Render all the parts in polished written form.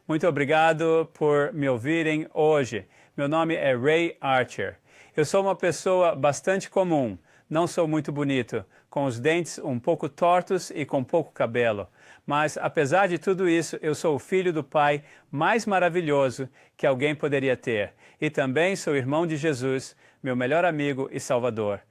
Muito obrigado por me ouvirem hoje. Meu nome é Ray Archer. Eu sou uma pessoa bastante comum. Não sou muito bonito, com os dentes um pouco tortos e com pouco cabelo. Mas, apesar de tudo isso, eu sou o filho do Pai mais maravilhoso que alguém poderia ter. E também sou irmão de Jesus, meu melhor amigo e Salvador.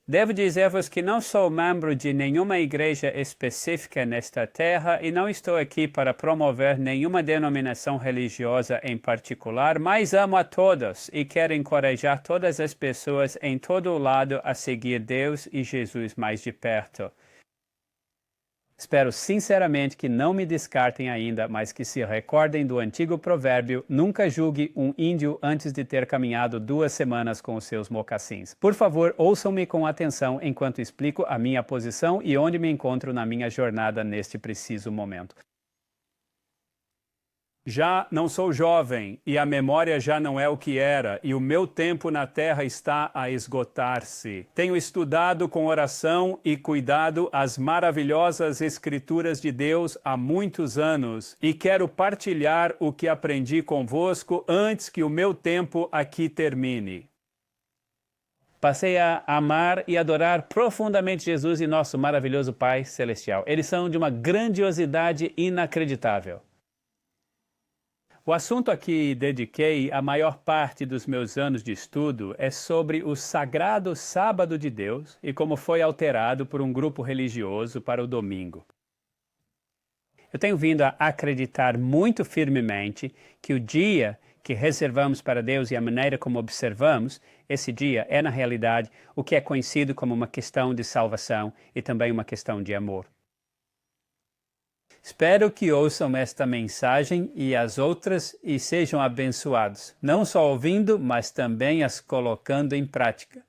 Devo dizer-vos que não sou membro de nenhuma igreja específica nesta terra e não estou aqui para promover nenhuma denominação religiosa em particular, mas amo a todos e quero encorajar todas as pessoas em todo o lado a seguir Deus e Jesus mais de perto. Espero sinceramente que não me descartem ainda, mas que se recordem do antigo provérbio: nunca julgue um índio antes de ter caminhado 2 semanas com os seus mocassins. Por favor, ouçam-me com atenção enquanto explico a minha posição e onde me encontro na minha jornada neste preciso momento. Já não sou jovem, e a memória já não é o que era, e o meu tempo na terra está a esgotar-se. Tenho estudado com oração e cuidado as maravilhosas Escrituras de Deus há muitos anos, e quero partilhar o que aprendi convosco antes que o meu tempo aqui termine. Passei a amar e adorar profundamente Jesus e nosso maravilhoso Pai Celestial. Eles são de uma grandiosidade inacreditável. O assunto a que dediquei a maior parte dos meus anos de estudo é sobre o sagrado sábado de Deus e como foi alterado por um grupo religioso para o domingo. Eu tenho vindo a acreditar muito firmemente que o dia que reservamos para Deus e a maneira como observamos esse dia é, na realidade, o que é conhecido como uma questão de salvação e também uma questão de amor. Espero que ouçam esta mensagem e as outras e sejam abençoados, não só ouvindo, mas também as colocando em prática.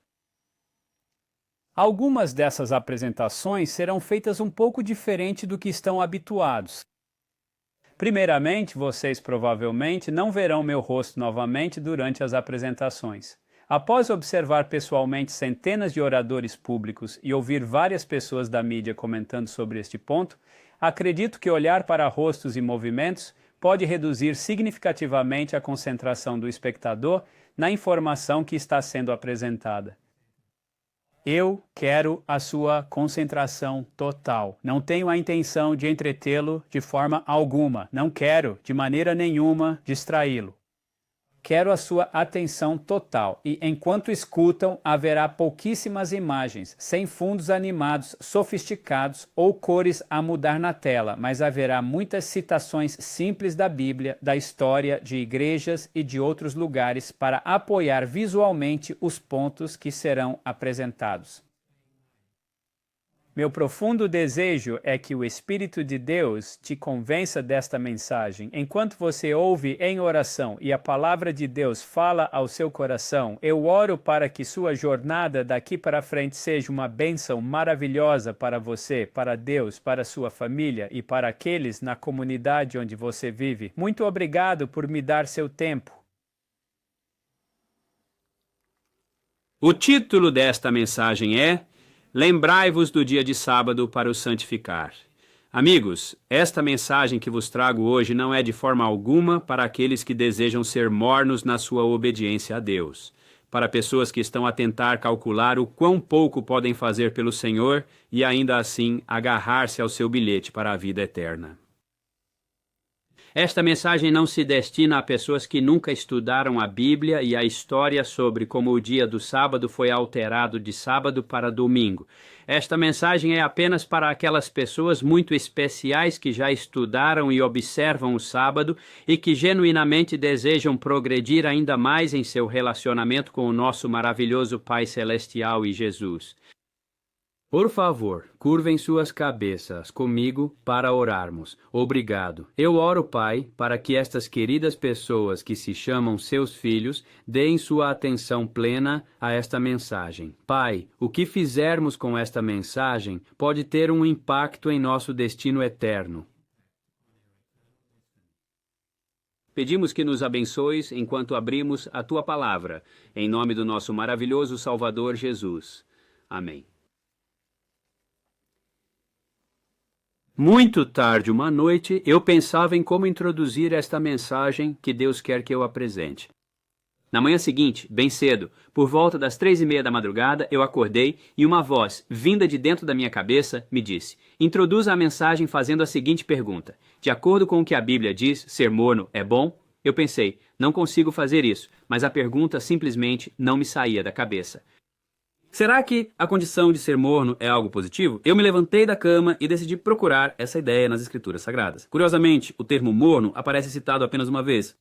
Algumas dessas apresentações serão feitas um pouco diferente do que estão habituados. Primeiramente, vocês provavelmente não verão meu rosto novamente durante as apresentações. Após observar pessoalmente centenas de oradores públicos e ouvir várias pessoas da mídia comentando sobre este ponto, acredito que olhar para rostos e movimentos pode reduzir significativamente a concentração do espectador na informação que está sendo apresentada. Eu quero a sua concentração total. Não tenho a intenção de entretê-lo de forma alguma. Não quero, de maneira nenhuma, distraí-lo. Quero a sua atenção total e, enquanto escutam, haverá pouquíssimas imagens, sem fundos animados, sofisticados ou cores a mudar na tela, mas haverá muitas citações simples da Bíblia, da história, de igrejas e de outros lugares para apoiar visualmente os pontos que serão apresentados. Meu profundo desejo é que o Espírito de Deus te convença desta mensagem. Enquanto você ouve em oração e a palavra de Deus fala ao seu coração, eu oro para que sua jornada daqui para frente seja uma bênção maravilhosa para você, para Deus, para sua família e para aqueles na comunidade onde você vive. Muito obrigado por me dar seu tempo. O título desta mensagem é: Lembrai-vos do dia de sábado para o santificar. Amigos, esta mensagem que vos trago hoje não é de forma alguma para aqueles que desejam ser mornos na sua obediência a Deus, para pessoas que estão a tentar calcular o quão pouco podem fazer pelo Senhor e ainda assim agarrar-se ao seu bilhete para a vida eterna. Esta mensagem não se destina a pessoas que nunca estudaram a Bíblia e a história sobre como o dia do sábado foi alterado de sábado para domingo. Esta mensagem é apenas para aquelas pessoas muito especiais que já estudaram e observam o sábado e que genuinamente desejam progredir ainda mais em seu relacionamento com o nosso maravilhoso Pai Celestial e Jesus. Por favor, curvem suas cabeças comigo para orarmos. Obrigado. Eu oro, Pai, para que estas queridas pessoas que se chamam seus filhos deem sua atenção plena a esta mensagem. Pai, o que fizermos com esta mensagem pode ter um impacto em nosso destino eterno. Pedimos que nos abençoes enquanto abrimos a Tua Palavra, em nome do nosso maravilhoso Salvador Jesus. Amém. Muito tarde uma noite, eu pensava em como introduzir esta mensagem que Deus quer que eu apresente. Na manhã seguinte, bem cedo, por volta das 3:30 da madrugada, eu acordei e uma voz, vinda de dentro da minha cabeça, me disse: introduza a mensagem fazendo a seguinte pergunta. De acordo com o que a Bíblia diz, ser morno é bom? Eu pensei, não consigo fazer isso, mas a pergunta simplesmente não me saía da cabeça. Será que a condição de ser morno é algo positivo? Eu me levantei da cama e decidi procurar essa ideia nas Escrituras Sagradas. Curiosamente, o termo morno aparece citado apenas uma vez.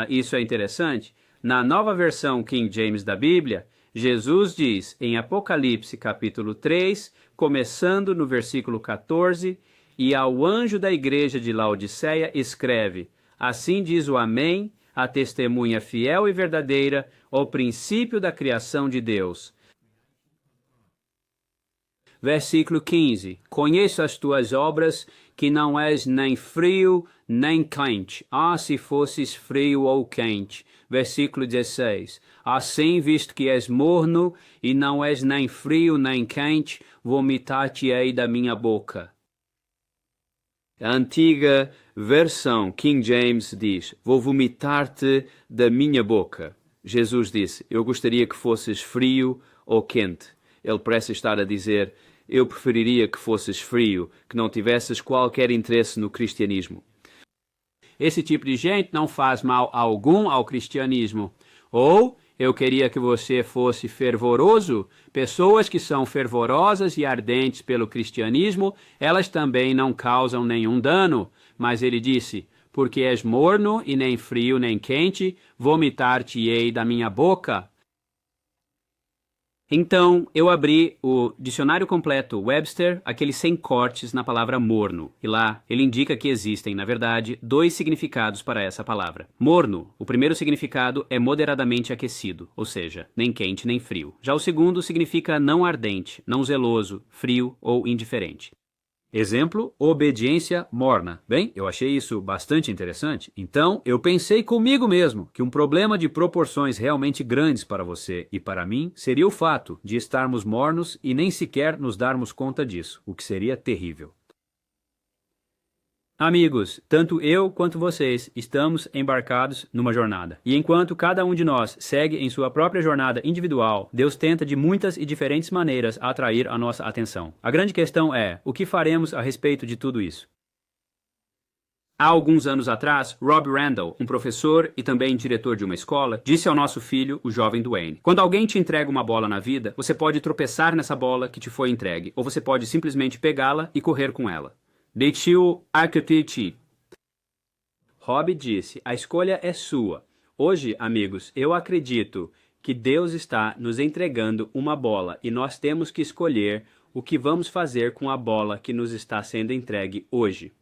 Isso é interessante. Na nova versão King James da Bíblia, Jesus diz em Apocalipse capítulo 3, começando no versículo 14, e ao anjo da igreja de Laodiceia escreve: assim diz o Amém, a testemunha fiel e verdadeira, o princípio da criação de Deus. Versículo 15. Conheço as tuas obras, que não és nem frio nem quente. Se fosses frio ou quente. Versículo 16. Assim, visto que és morno, e não és nem frio nem quente, vomitar-te-ei da minha boca. A antiga versão King James diz: vou vomitar-te da minha boca. Jesus disse: eu gostaria que fosses frio ou quente. Ele parece estar a dizer: eu preferiria que fosses frio, que não tivesses qualquer interesse no cristianismo. Esse tipo de gente não faz mal algum ao cristianismo. Ou eu queria que você fosse fervoroso. Pessoas que são fervorosas e ardentes pelo cristianismo, elas também não causam nenhum dano. Mas ele disse: porque és morno e nem frio nem quente, vomitar-te-ei da minha boca. Então, eu abri o dicionário completo Webster, aquele sem cortes na palavra morno. E lá, ele indica que existem, na verdade, 2 significados para essa palavra. Morno, o primeiro significado é moderadamente aquecido, ou seja, nem quente nem frio. Já o segundo significa não ardente, não zeloso, frio ou indiferente. Exemplo, obediência morna. Bem, eu achei isso bastante interessante. Então, eu pensei comigo mesmo que um problema de proporções realmente grandes para você e para mim seria o fato de estarmos mornos e nem sequer nos darmos conta disso, o que seria terrível. Amigos, tanto eu quanto vocês estamos embarcados numa jornada. E enquanto cada um de nós segue em sua própria jornada individual, Deus tenta de muitas e diferentes maneiras atrair a nossa atenção. A grande questão é, o que faremos a respeito de tudo isso? Há alguns anos atrás, Rob Randall, um professor e também diretor de uma escola, disse ao nosso filho, o jovem Dwayne: quando alguém te entrega uma bola na vida, você pode tropeçar nessa bola que te foi entregue, ou você pode simplesmente pegá-la e correr com ela. Deitiu Architecti. Rob disse: a escolha é sua. Hoje, amigos, eu acredito que Deus está nos entregando uma bola e nós temos que escolher o que vamos fazer com a bola que nos está sendo entregue hoje.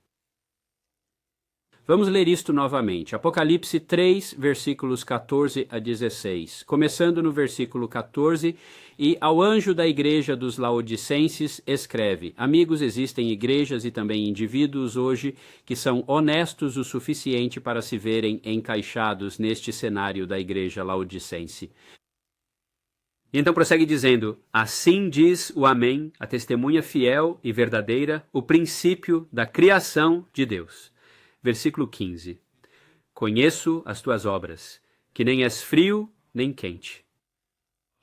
Vamos ler isto novamente. Apocalipse 3, versículos 14 a 16. Começando no versículo 14, e ao anjo da igreja dos Laodicenses escreve: amigos, existem igrejas e também indivíduos hoje que são honestos o suficiente para se verem encaixados neste cenário da igreja laodicense. E então prossegue dizendo: assim diz o Amém, a testemunha fiel e verdadeira, o princípio da criação de Deus. Versículo 15. Conheço as tuas obras, que nem és frio nem quente.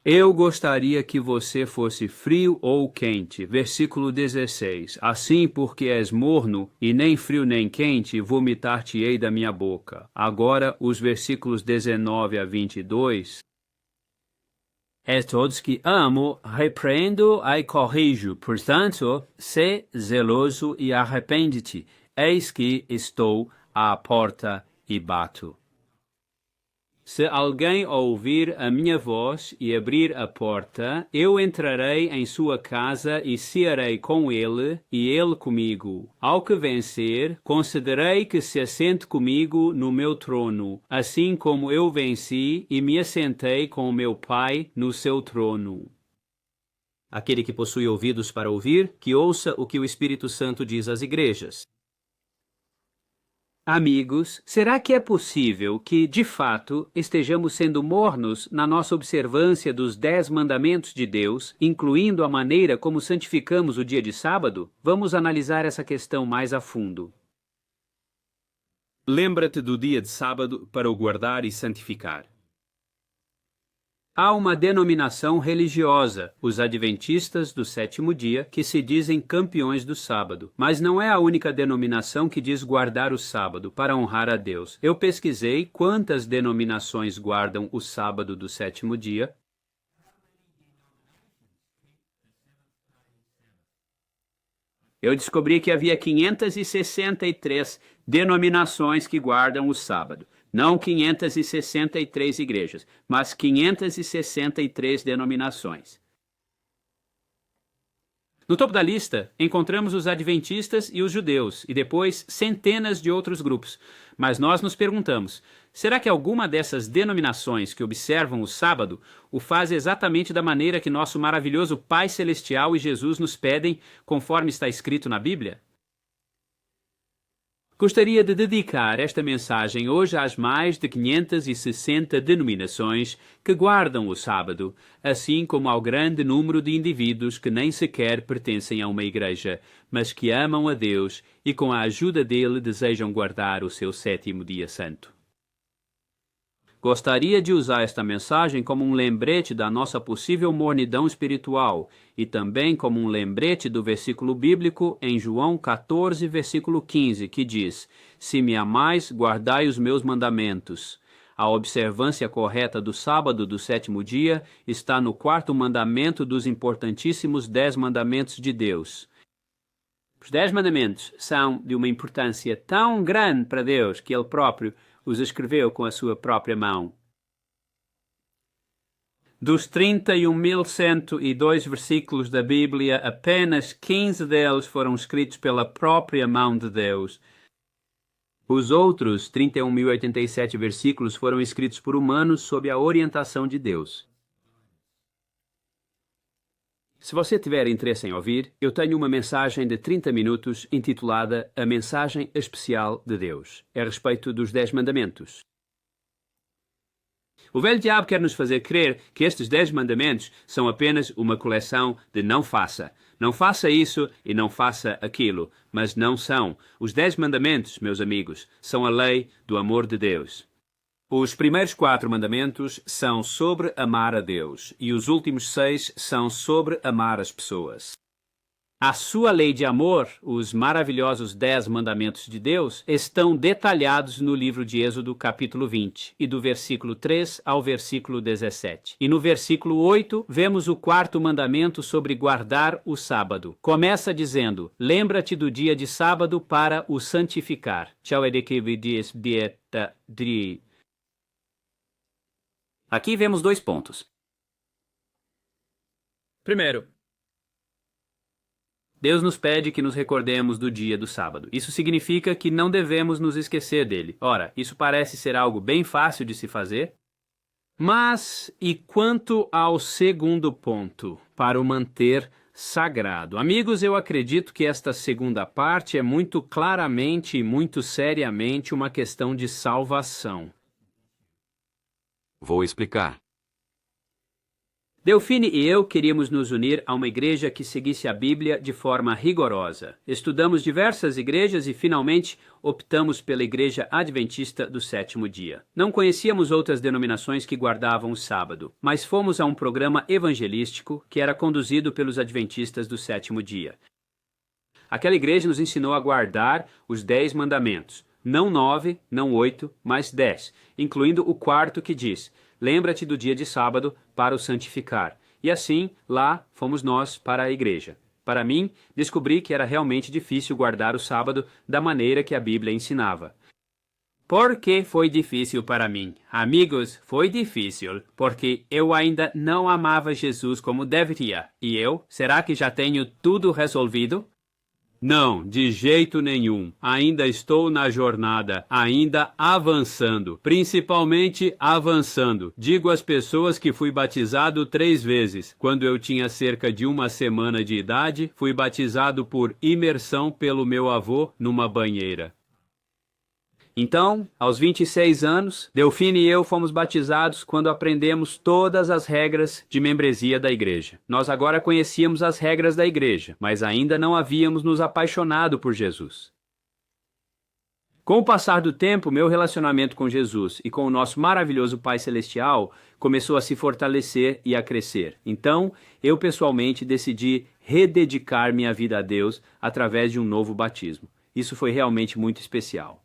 Eu gostaria que você fosse frio ou quente. Versículo 16. Assim, porque és morno, e nem frio nem quente, vomitar-te-ei da minha boca. Agora, os versículos 19 a 22. A todos que amo, repreendo e corrijo. Portanto, sê zeloso e arrepende-te. Eis que estou à porta e bato. Se alguém ouvir a minha voz e abrir a porta, eu entrarei em sua casa e cearei com ele e ele comigo. Ao que vencer, concederei que se assente comigo no meu trono, assim como eu venci e me assentei com o meu Pai no seu trono. Aquele que possui ouvidos para ouvir, que ouça o que o Espírito Santo diz às igrejas. Amigos, será que é possível que, de fato, estejamos sendo mornos na nossa observância dos 10 mandamentos de Deus, incluindo a maneira como santificamos o dia de sábado? Vamos analisar essa questão mais a fundo. Lembra-te do dia de sábado para o guardar e santificar. Há uma denominação religiosa, os Adventistas do Sétimo Dia, que se dizem campeões do sábado. Mas não é a única denominação que diz guardar o sábado para honrar a Deus. Eu pesquisei quantas denominações guardam o sábado do sétimo dia. Eu descobri que havia 563 denominações que guardam o sábado. Não 563 igrejas, mas 563 denominações. No topo da lista, encontramos os adventistas e os judeus, e depois centenas de outros grupos. Mas nós nos perguntamos, será que alguma dessas denominações que observam o sábado o faz exatamente da maneira que nosso maravilhoso Pai Celestial e Jesus nos pedem, conforme está escrito na Bíblia? Gostaria de dedicar esta mensagem hoje às mais de 560 denominações que guardam o sábado, assim como ao grande número de indivíduos que nem sequer pertencem a uma igreja, mas que amam a Deus e com a ajuda dele desejam guardar o seu sétimo dia santo. Gostaria de usar esta mensagem como um lembrete da nossa possível mornidão espiritual e também como um lembrete do versículo bíblico em João 14, versículo 15, que diz: Se me amais, guardai os meus mandamentos. A observância correta do sábado do sétimo dia está no quarto mandamento dos importantíssimos 10 mandamentos de Deus. Os 10 mandamentos são de uma importância tão grande para Deus que Ele próprio os escreveu com a sua própria mão. Dos 31.102 versículos da Bíblia, apenas 15 deles foram escritos pela própria mão de Deus. Os outros 31.087 versículos foram escritos por humanos sob a orientação de Deus. Se você tiver interesse em ouvir, eu tenho uma mensagem de 30 minutos intitulada A Mensagem Especial de Deus, a respeito dos 10 mandamentos. O velho diabo quer nos fazer crer que estes 10 mandamentos são apenas uma coleção de não faça. Não faça isso e não faça aquilo, mas não são. Os 10 mandamentos, meus amigos, são a lei do amor de Deus. Os primeiros 4 mandamentos são sobre amar a Deus e os últimos 6 são sobre amar as pessoas. A sua lei de amor, os maravilhosos 10 mandamentos de Deus, estão detalhados no livro de Êxodo, capítulo 20, e do versículo 3 ao versículo 17. E no versículo 8, vemos o 4º mandamento sobre guardar o sábado. Começa dizendo, lembra-te do dia de sábado para o santificar. Aqui vemos 2 pontos. Primeiro, Deus nos pede que nos recordemos do dia do sábado. Isso significa que não devemos nos esquecer dele. Ora, isso parece ser algo bem fácil de se fazer. Mas, e quanto ao segundo ponto, para o manter sagrado? Amigos, eu acredito que esta segunda parte é muito claramente e muito seriamente uma questão de salvação. Vou explicar. Delfine e eu queríamos nos unir a uma igreja que seguisse a Bíblia de forma rigorosa. Estudamos diversas igrejas e, finalmente, optamos pela Igreja Adventista do Sétimo Dia. Não conhecíamos outras denominações que guardavam o sábado, mas fomos a um programa evangelístico que era conduzido pelos Adventistas do Sétimo Dia. Aquela igreja nos ensinou a guardar os 10 mandamentos. Não 9, não 8, mas 10, incluindo o 4º que diz, lembra-te do dia de sábado para o santificar. E assim, lá fomos nós para a igreja. Para mim, descobri que era realmente difícil guardar o sábado da maneira que a Bíblia ensinava. Por que foi difícil para mim? Amigos, foi difícil, porque eu ainda não amava Jesus como deveria. E eu, será que já tenho tudo resolvido? Não, de jeito nenhum. Ainda estou na jornada, ainda avançando, principalmente avançando. Digo às pessoas que fui batizado 3 vezes. Quando eu tinha cerca de 1 semana de idade, fui batizado por imersão pelo meu avô numa banheira. Então, aos 26 anos, Delfine e eu fomos batizados quando aprendemos todas as regras de membresia da igreja. Nós agora conhecíamos as regras da igreja, mas ainda não havíamos nos apaixonado por Jesus. Com o passar do tempo, meu relacionamento com Jesus e com o nosso maravilhoso Pai Celestial começou a se fortalecer e a crescer. Então, eu pessoalmente decidi rededicar minha vida a Deus através de um novo batismo. Isso foi realmente muito especial.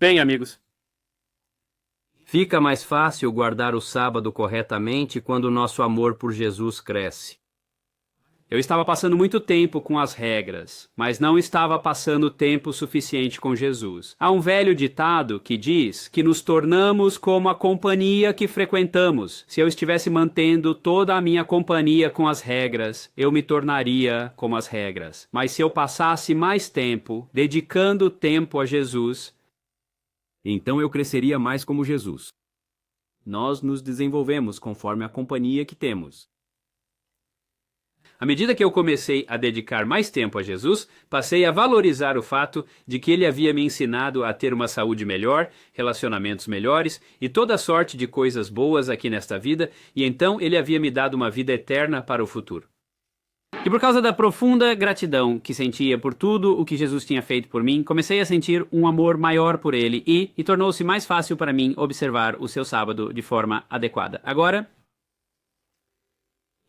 Bem, amigos, fica mais fácil guardar o sábado corretamente quando o nosso amor por Jesus cresce. Eu estava passando muito tempo com as regras, mas não estava passando tempo suficiente com Jesus. Há um velho ditado que diz que nos tornamos como a companhia que frequentamos. Se eu estivesse mantendo toda a minha companhia com as regras, eu me tornaria como as regras. Mas se eu passasse mais tempo dedicando tempo a Jesus, então eu cresceria mais como Jesus. Nós nos desenvolvemos conforme a companhia que temos. À medida que eu comecei a dedicar mais tempo a Jesus, passei a valorizar o fato de que ele havia me ensinado a ter uma saúde melhor, relacionamentos melhores e toda sorte de coisas boas aqui nesta vida, e então ele havia me dado uma vida eterna para o futuro. E por causa da profunda gratidão que sentia por tudo o que Jesus tinha feito por mim, comecei a sentir um amor maior por ele e tornou-se mais fácil para mim observar o seu sábado de forma adequada. Agora,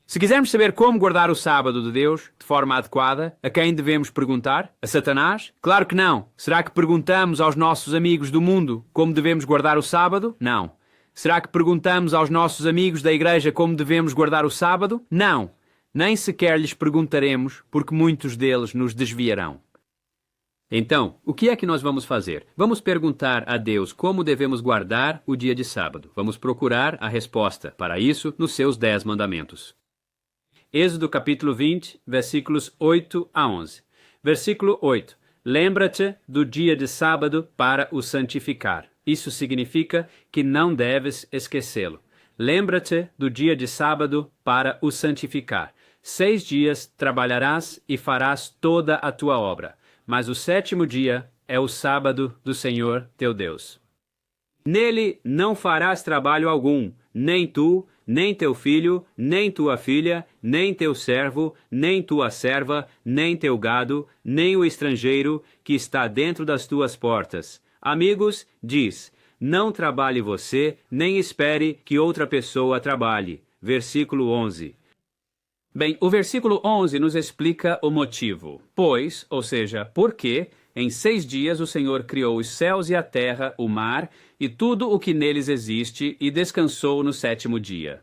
se quisermos saber como guardar o sábado de Deus de forma adequada, a quem devemos perguntar? A Satanás? Claro que não. Será que perguntamos aos nossos amigos do mundo como devemos guardar o sábado? Não. Será que perguntamos aos nossos amigos da igreja como devemos guardar o sábado? Não. Nem sequer lhes perguntaremos, porque muitos deles nos desviarão. Então, o que é que nós vamos fazer? Vamos perguntar a Deus como devemos guardar o dia de sábado. Vamos procurar a resposta para isso nos seus 10 mandamentos. Êxodo capítulo 20, versículos 8 a 11. Versículo 8. Lembra-te do dia de sábado para o santificar. Isso significa que não deves esquecê-lo. Lembra-te do dia de sábado para o santificar. 6 dias trabalharás e farás toda a tua obra, mas o 7º dia é o sábado do Senhor teu Deus. Nele não farás trabalho algum, nem tu, nem teu filho, nem tua filha, nem teu servo, nem tua serva, nem teu gado, nem o estrangeiro que está dentro das tuas portas. Amigos, diz, não trabalhe você, nem espere que outra pessoa trabalhe. Versículo 11. Bem, o versículo 11 nos explica o motivo. Pois, ou seja, porque, em 6 dias o Senhor criou os céus e a terra, o mar, e tudo o que neles existe, e descansou no 7º dia.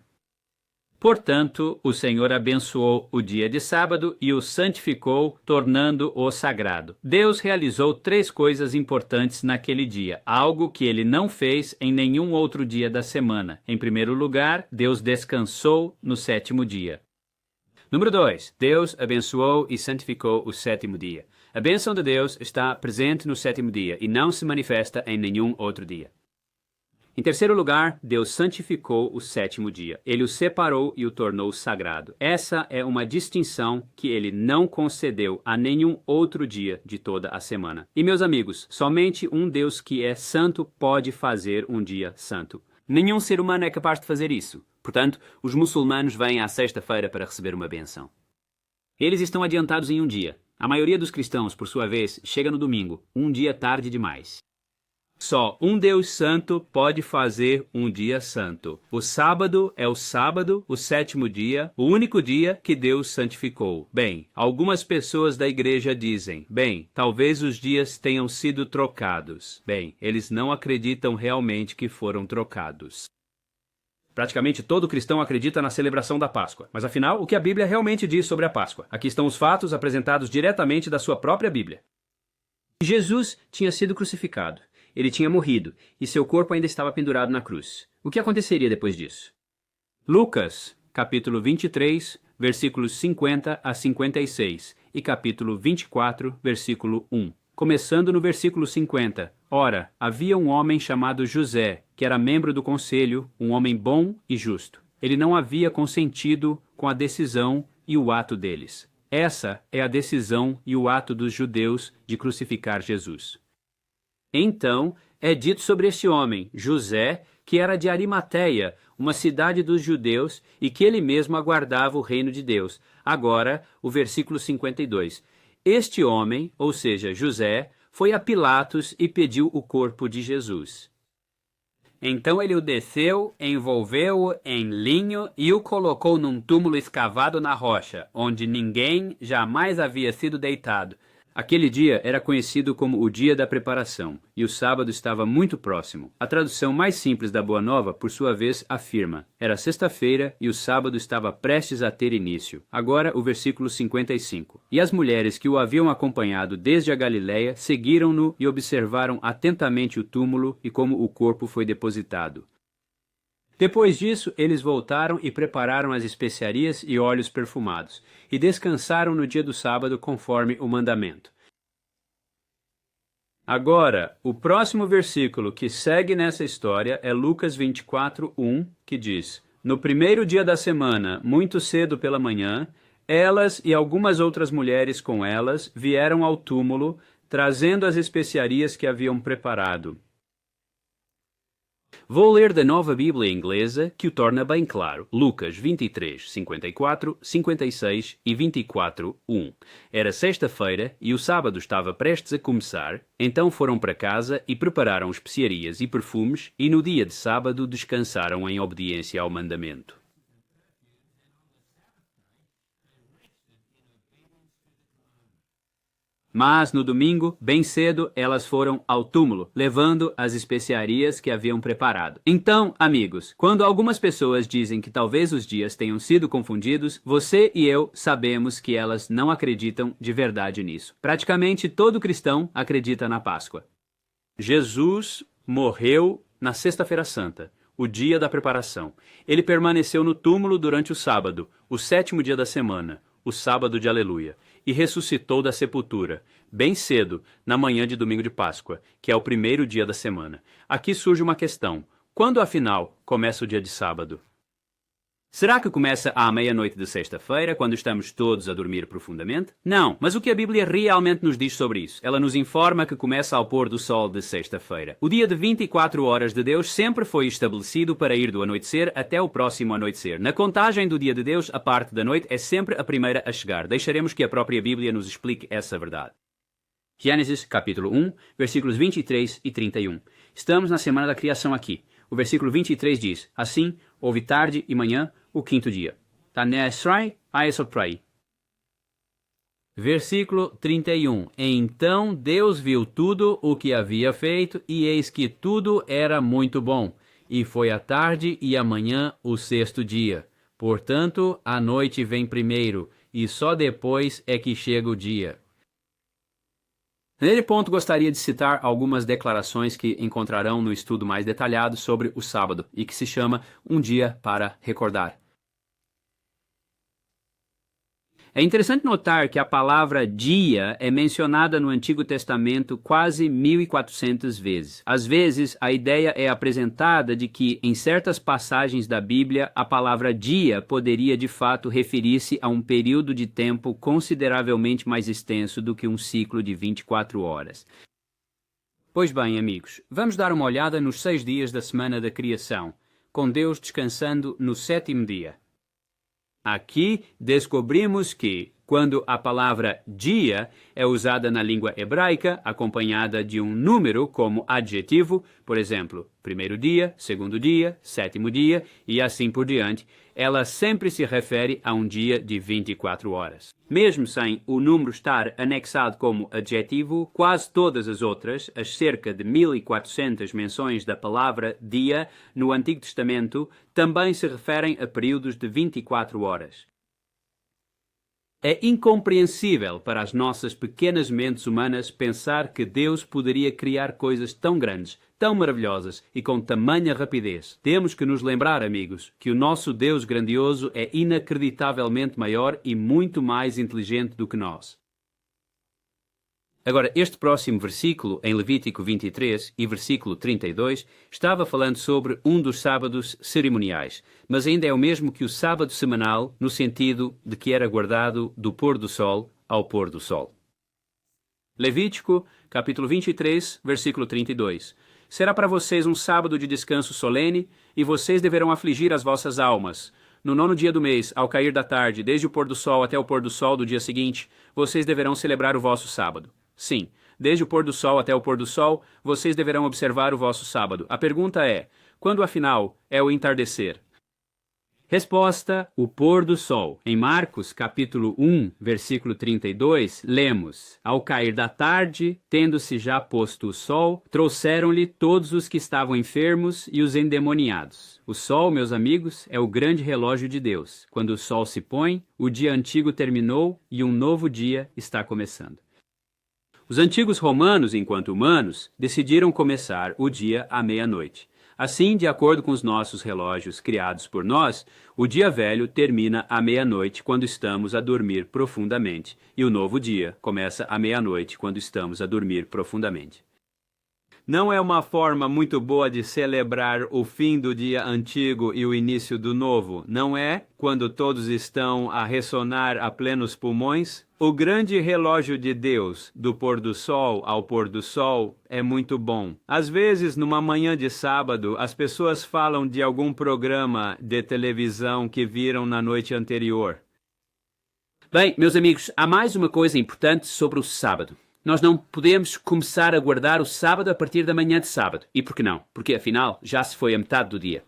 Portanto, o Senhor abençoou o dia de sábado e o santificou, tornando-o sagrado. Deus realizou 3 coisas importantes naquele dia, algo que ele não fez em nenhum outro dia da semana. Em primeiro lugar, Deus descansou no 7º dia. Número 2. Deus abençoou e santificou o 7º dia. A bênção de Deus está presente no 7º dia e não se manifesta em nenhum outro dia. Em terceiro lugar, Deus santificou o 7º dia. Ele o separou e o tornou sagrado. Essa é uma distinção que ele não concedeu a nenhum outro dia de toda a semana. E, meus amigos, somente um Deus que é santo pode fazer um dia santo. Nenhum ser humano é capaz de fazer isso. Portanto, os muçulmanos vêm à sexta-feira para receber uma bênção. Eles estão adiantados em um dia. A maioria dos cristãos, por sua vez, chega no domingo, um dia tarde demais. Só um Deus santo pode fazer um dia santo. O sábado é o sábado, o 7º dia, o único dia que Deus santificou. Bem, algumas pessoas da igreja dizem, talvez os dias tenham sido trocados. Eles não acreditam realmente que foram trocados. Praticamente todo cristão acredita na celebração da Páscoa. Mas afinal, o que a Bíblia realmente diz sobre a Páscoa? Aqui estão os fatos apresentados diretamente da sua própria Bíblia. Jesus tinha sido crucificado. Ele tinha morrido, e seu corpo ainda estava pendurado na cruz. O que aconteceria depois disso? Lucas, capítulo 23, versículos 50 a 56, e capítulo 24, versículo 1. Começando no versículo 50. Ora, havia um homem chamado José, que era membro do conselho, um homem bom e justo. Ele não havia consentido com a decisão e o ato deles. Essa é a decisão e o ato dos judeus de crucificar Jesus. Então, é dito sobre este homem, José, que era de Arimateia, uma cidade dos judeus, e que ele mesmo aguardava o reino de Deus. Agora, o versículo 52. Este homem, ou seja, José, foi a Pilatos e pediu o corpo de Jesus. Então ele o desceu, envolveu-o em linho e o colocou num túmulo escavado na rocha, onde ninguém jamais havia sido deitado. Aquele dia era conhecido como o dia da preparação, e o sábado estava muito próximo. A tradução mais simples da Boa Nova, por sua vez, afirma: era sexta-feira e o sábado estava prestes a ter início. Agora o versículo 55. E as mulheres que o haviam acompanhado desde a Galiléia seguiram-no e observaram atentamente o túmulo e como o corpo foi depositado. Depois disso, eles voltaram e prepararam as especiarias e óleos perfumados, e descansaram no dia do sábado conforme o mandamento. Agora, o próximo versículo que segue nessa história é Lucas 24:1, que diz: no primeiro dia da semana, muito cedo pela manhã, elas e algumas outras mulheres com elas vieram ao túmulo, trazendo as especiarias que haviam preparado. Vou ler da Nova Bíblia Inglesa, que o torna bem claro. Lucas 23, 54, 56 e 24, 1. Era sexta-feira e o sábado estava prestes a começar, então foram para casa e prepararam especiarias e perfumes, e no dia de sábado descansaram em obediência ao mandamento. Mas, no domingo, bem cedo, elas foram ao túmulo, levando as especiarias que haviam preparado. Então, amigos, quando algumas pessoas dizem que talvez os dias tenham sido confundidos, você e eu sabemos que elas não acreditam de verdade nisso. Praticamente todo cristão acredita na Páscoa. Jesus morreu na Sexta-feira Santa, o dia da preparação. Ele permaneceu no túmulo durante o sábado, o sétimo dia da semana, o sábado de Aleluia, e ressuscitou da sepultura, bem cedo, na manhã de domingo de Páscoa, que é o primeiro dia da semana. Aqui surge uma questão: quando, afinal, começa o dia de sábado? Será que começa à meia-noite de sexta-feira, quando estamos todos a dormir profundamente? Não, mas o que a Bíblia realmente nos diz sobre isso? Ela nos informa que começa ao pôr do sol de sexta-feira. O dia de 24 horas de Deus sempre foi estabelecido para ir do anoitecer até o próximo anoitecer. Na contagem do dia de Deus, a parte da noite é sempre a primeira a chegar. Deixaremos que a própria Bíblia nos explique essa verdade. Gênesis, capítulo 1, versículos 23 e 31. Estamos na semana da criação aqui. O versículo 23 diz: assim, houve tarde e manhã, o quinto dia. Tanesrai aesoprai. Versículo 31. Então Deus viu tudo o que havia feito, e eis que tudo era muito bom. E foi a tarde e a manhã o sexto dia. Portanto, a noite vem primeiro, e só depois é que chega o dia. Nesse ponto, gostaria de citar algumas declarações que encontrarão no estudo mais detalhado sobre o sábado, e que se chama Um Dia para Recordar. É interessante notar que a palavra dia é mencionada no Antigo Testamento quase 1.400 vezes. Às vezes, a ideia é apresentada de que, em certas passagens da Bíblia, a palavra dia poderia de fato referir-se a um período de tempo consideravelmente mais extenso do que um ciclo de 24 horas. Pois bem, amigos, vamos dar uma olhada nos 6 dias da semana da criação, com Deus descansando no 7º dia. Aqui descobrimos que, quando a palavra dia é usada na língua hebraica, acompanhada de um número como adjetivo, por exemplo, primeiro dia, segundo dia, sétimo dia e assim por diante, ela sempre se refere a um dia de 24 horas. Mesmo sem o número estar anexado como adjetivo, quase todas as outras, as cerca de 1.400 menções da palavra dia no Antigo Testamento, também se referem a períodos de 24 horas. É incompreensível para as nossas pequenas mentes humanas pensar que Deus poderia criar coisas tão grandes, tão maravilhosas e com tamanha rapidez. Temos que nos lembrar, amigos, que o nosso Deus grandioso é inacreditavelmente maior e muito mais inteligente do que nós. Agora, este próximo versículo, em Levítico 23 e versículo 32, estava falando sobre um dos sábados cerimoniais, mas ainda é o mesmo que o sábado semanal, no sentido de que era guardado do pôr do sol ao pôr do sol. Levítico, capítulo 23, versículo 32. Será para vocês um sábado de descanso solene, e vocês deverão afligir as vossas almas. No 9º dia do mês, ao cair da tarde, desde o pôr do sol até o pôr do sol do dia seguinte, vocês deverão celebrar o vosso sábado. Sim, desde o pôr do sol até o pôr do sol, vocês deverão observar o vosso sábado. A pergunta é, quando afinal é o entardecer? Resposta, o pôr do sol. Em Marcos, capítulo 1, versículo 32, lemos: Ao cair da tarde, tendo-se já posto o sol, trouxeram-lhe todos os que estavam enfermos e os endemoniados. O sol, meus amigos, é o grande relógio de Deus. Quando o sol se põe, o dia antigo terminou e um novo dia está começando. Os antigos romanos, enquanto humanos, decidiram começar o dia à meia-noite. Assim, de acordo com os nossos relógios criados por nós, o dia velho termina à meia-noite quando estamos a dormir profundamente, e o novo dia começa à meia-noite quando estamos a dormir profundamente. Não é uma forma muito boa de celebrar o fim do dia antigo e o início do novo, não é? Quando todos estão a ressonar a plenos pulmões? O grande relógio de Deus, do pôr do sol ao pôr do sol, é muito bom. Às vezes, numa manhã de sábado, as pessoas falam de algum programa de televisão que viram na noite anterior. Bem, meus amigos, há mais uma coisa importante sobre o sábado. Nós não podemos começar a guardar o sábado a partir da manhã de sábado. E por que não? Porque, afinal, já se foi a metade do dia.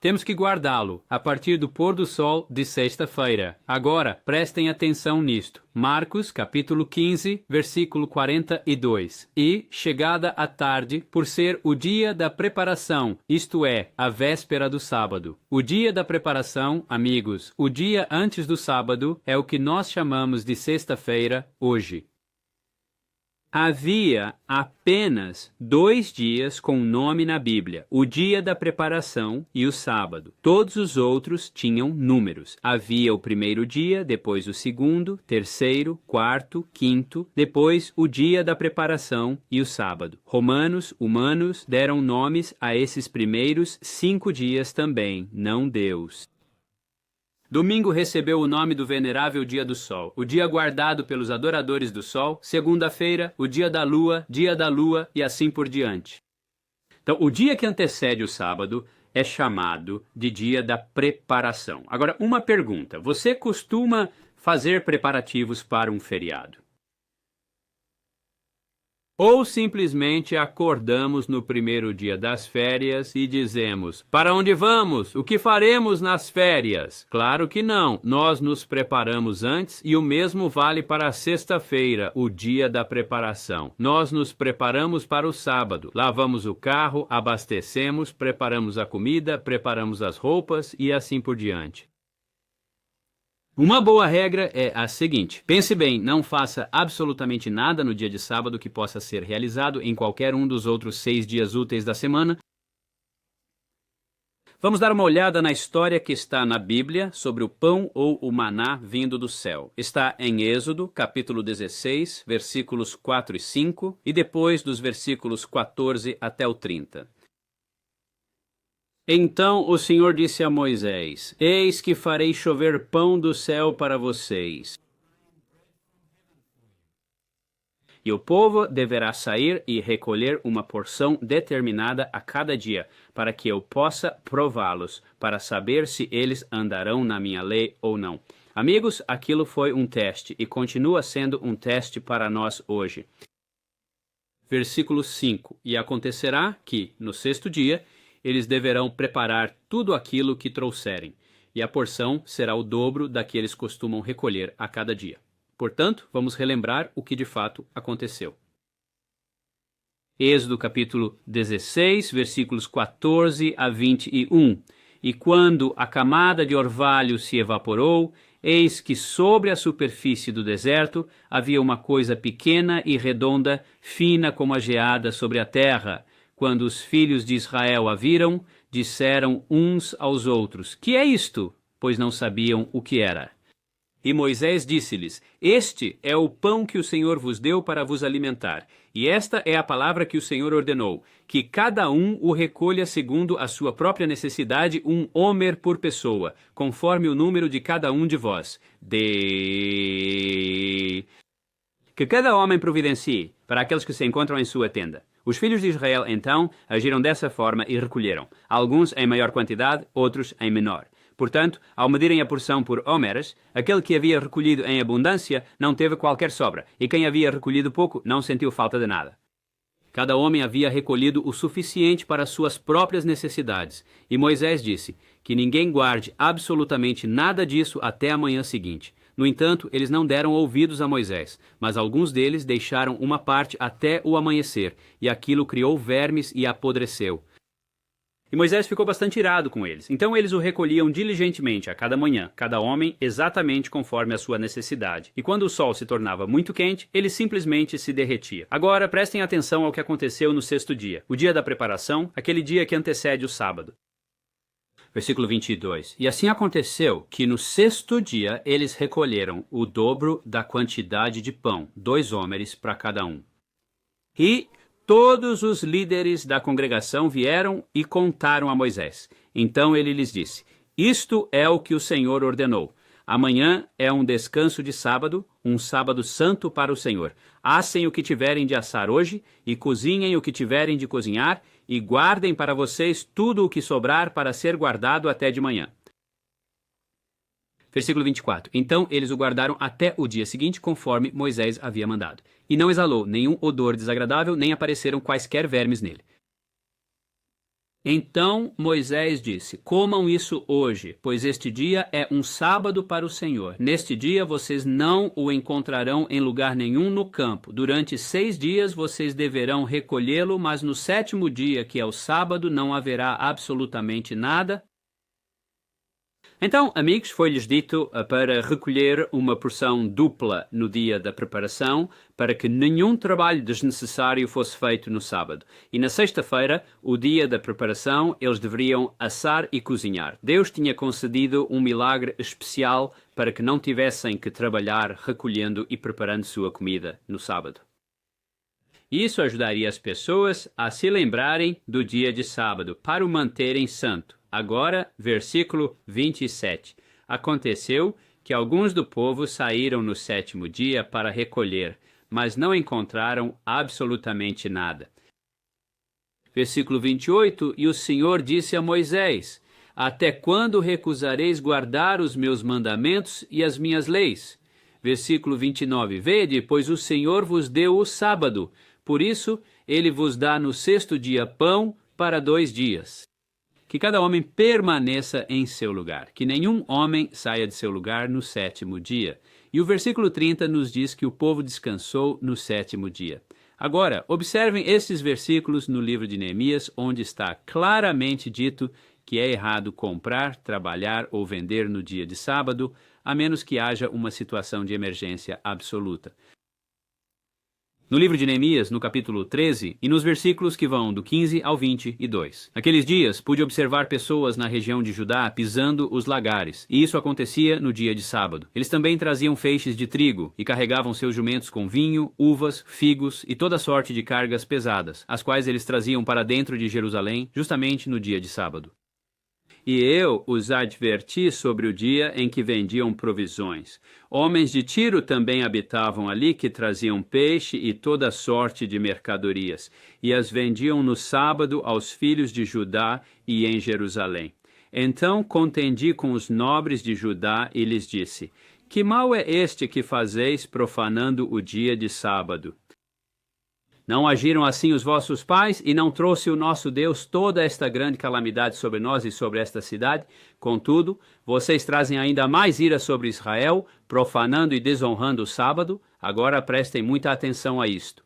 Temos que guardá-lo a partir do pôr do sol de sexta-feira. Agora, prestem atenção nisto. Marcos, capítulo 15, versículo 42. E, chegada a tarde, por ser o dia da preparação, isto é, a véspera do sábado. O dia da preparação, amigos, o dia antes do sábado, é o que nós chamamos de sexta-feira hoje. Havia apenas 2 dias com nome na Bíblia, o dia da preparação e o sábado. Todos os outros tinham números. Havia o primeiro dia, depois o segundo, terceiro, quarto, quinto, depois o dia da preparação e o sábado. Romanos, humanos, deram nomes a esses primeiros 5 dias também, não Deus. Domingo recebeu o nome do venerável dia do sol, o dia guardado pelos adoradores do sol. Segunda-feira, o dia da lua e assim por diante. Então, o dia que antecede o sábado é chamado de dia da preparação. Agora, uma pergunta: você costuma fazer preparativos para um feriado? Ou simplesmente acordamos no primeiro dia das férias e dizemos: para onde vamos? O que faremos nas férias? Claro que não. Nós nos preparamos antes e o mesmo vale para a sexta-feira, o dia da preparação. Nós nos preparamos para o sábado. Lavamos o carro, abastecemos, preparamos a comida, preparamos as roupas e assim por diante. Uma boa regra é a seguinte: pense bem, não faça absolutamente nada no dia de sábado que possa ser realizado em qualquer um dos outros 6 dias úteis da semana. Vamos dar uma olhada na história que está na Bíblia sobre o pão ou o maná vindo do céu. Está em Êxodo, capítulo 16, versículos 4 e 5, e depois dos versículos 14 até o 30. Então o Senhor disse a Moisés: Eis que farei chover pão do céu para vocês. E o povo deverá sair e recolher uma porção determinada a cada dia, para que eu possa prová-los, para saber se eles andarão na minha lei ou não. Amigos, aquilo foi um teste e continua sendo um teste para nós hoje. Versículo 5. E acontecerá que, no 6º dia, eles deverão preparar tudo aquilo que trouxerem, e a porção será o dobro da que eles costumam recolher a cada dia. Portanto, vamos relembrar o que de fato aconteceu. Êxodo capítulo 16, versículos 14 a 21. E quando a camada de orvalho se evaporou, eis que sobre a superfície do deserto havia uma coisa pequena e redonda, fina como a geada sobre a terra. Quando os filhos de Israel a viram, disseram uns aos outros: Que é isto? Pois não sabiam o que era. E Moisés disse-lhes: Este é o pão que o Senhor vos deu para vos alimentar, e esta é a palavra que o Senhor ordenou, que cada um o recolha segundo a sua própria necessidade, um homer por pessoa, conforme o número de cada um de vós. Que cada homem providencie para aqueles que se encontram em sua tenda. Os filhos de Israel, então, agiram dessa forma e recolheram, alguns em maior quantidade, outros em menor. Portanto, ao medirem a porção por homeres, aquele que havia recolhido em abundância não teve qualquer sobra, e quem havia recolhido pouco não sentiu falta de nada. Cada homem havia recolhido o suficiente para suas próprias necessidades, e Moisés disse que ninguém guarde absolutamente nada disso até a manhã seguinte. No entanto, eles não deram ouvidos a Moisés, mas alguns deles deixaram uma parte até o amanhecer, e aquilo criou vermes e apodreceu. E Moisés ficou bastante irado com eles. Então eles o recolhiam diligentemente a cada manhã, cada homem exatamente conforme a sua necessidade. E quando o sol se tornava muito quente, ele simplesmente se derretia. Agora prestem atenção ao que aconteceu no sexto dia, o dia da preparação, aquele dia que antecede o sábado. Versículo 22. E assim aconteceu que no sexto dia eles recolheram o dobro da quantidade de pão, 2 homeres para cada um. E todos os líderes da congregação vieram e contaram a Moisés. Então ele lhes disse: Isto é o que o Senhor ordenou. Amanhã é um descanso de sábado, um sábado santo para o Senhor. Assem o que tiverem de assar hoje, e cozinhem o que tiverem de cozinhar, e guardem para vocês tudo o que sobrar para ser guardado até de manhã. Versículo 24. Então eles o guardaram até o dia seguinte, conforme Moisés havia mandado. E não exalou nenhum odor desagradável, nem apareceram quaisquer vermes nele. Então Moisés disse: Comam isso hoje, pois este dia é um sábado para o Senhor. Neste dia vocês não o encontrarão em lugar nenhum no campo. Durante 6 dias vocês deverão recolhê-lo, mas no 7º dia, que é o sábado, não haverá absolutamente nada. Então, amigos, foi-lhes dito para recolher uma porção dupla no dia da preparação, para que nenhum trabalho desnecessário fosse feito no sábado. E na sexta-feira, o dia da preparação, eles deveriam assar e cozinhar. Deus tinha concedido um milagre especial para que não tivessem que trabalhar recolhendo e preparando sua comida no sábado. Isso ajudaria as pessoas a se lembrarem do dia de sábado, para o manterem santo. Agora, versículo 27. Aconteceu que alguns do povo saíram no 7º dia para recolher, mas não encontraram absolutamente nada. Versículo 28. E o Senhor disse a Moisés: Até quando recusareis guardar os meus mandamentos e as minhas leis? Versículo 29. Vede, pois o Senhor vos deu o sábado, por isso ele vos dá no 6º dia pão para 2 dias. Que cada homem permaneça em seu lugar, que nenhum homem saia de seu lugar no 7º dia. E o versículo 30 nos diz que o povo descansou no 7º dia. Agora, observem esses versículos no livro de Neemias, onde está claramente dito que é errado comprar, trabalhar ou vender no dia de sábado, a menos que haja uma situação de emergência absoluta. No livro de Neemias, no capítulo 13, e nos versículos que vão do 15 ao 22. Naqueles dias, pude observar pessoas na região de Judá pisando os lagares, e isso acontecia no dia de sábado. Eles também traziam feixes de trigo, e carregavam seus jumentos com vinho, uvas, figos e toda sorte de cargas pesadas, as quais eles traziam para dentro de Jerusalém, justamente no dia de sábado. E eu os adverti sobre o dia em que vendiam provisões. Homens de Tiro também habitavam ali, que traziam peixe e toda sorte de mercadorias, e as vendiam no sábado aos filhos de Judá e em Jerusalém. Então contendi com os nobres de Judá e lhes disse: Que mal é este que fazeis profanando o dia de sábado? Não agiram assim os vossos pais, e não trouxe o nosso Deus toda esta grande calamidade sobre nós e sobre esta cidade? Contudo, vocês trazem ainda mais ira sobre Israel, profanando e desonrando o sábado. Agora prestem muita atenção a isto.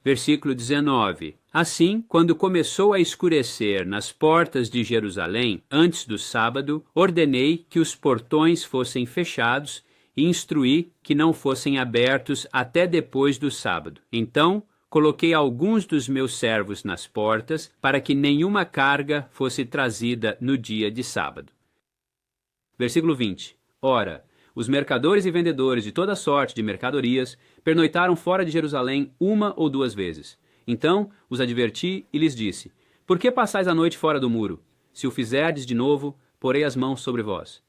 Versículo 19. Assim, quando começou a escurecer nas portas de Jerusalém, antes do sábado, ordenei que os portões fossem fechados e instruí que não fossem abertos até depois do sábado. Então, coloquei alguns dos meus servos nas portas para que nenhuma carga fosse trazida no dia de sábado. Versículo 20. Ora, os mercadores e vendedores de toda sorte de mercadorias pernoitaram fora de Jerusalém 1 ou 2 vezes. Então os adverti e lhes disse: Por que passais a noite fora do muro? Se o fizerdes de novo, porei as mãos sobre vós.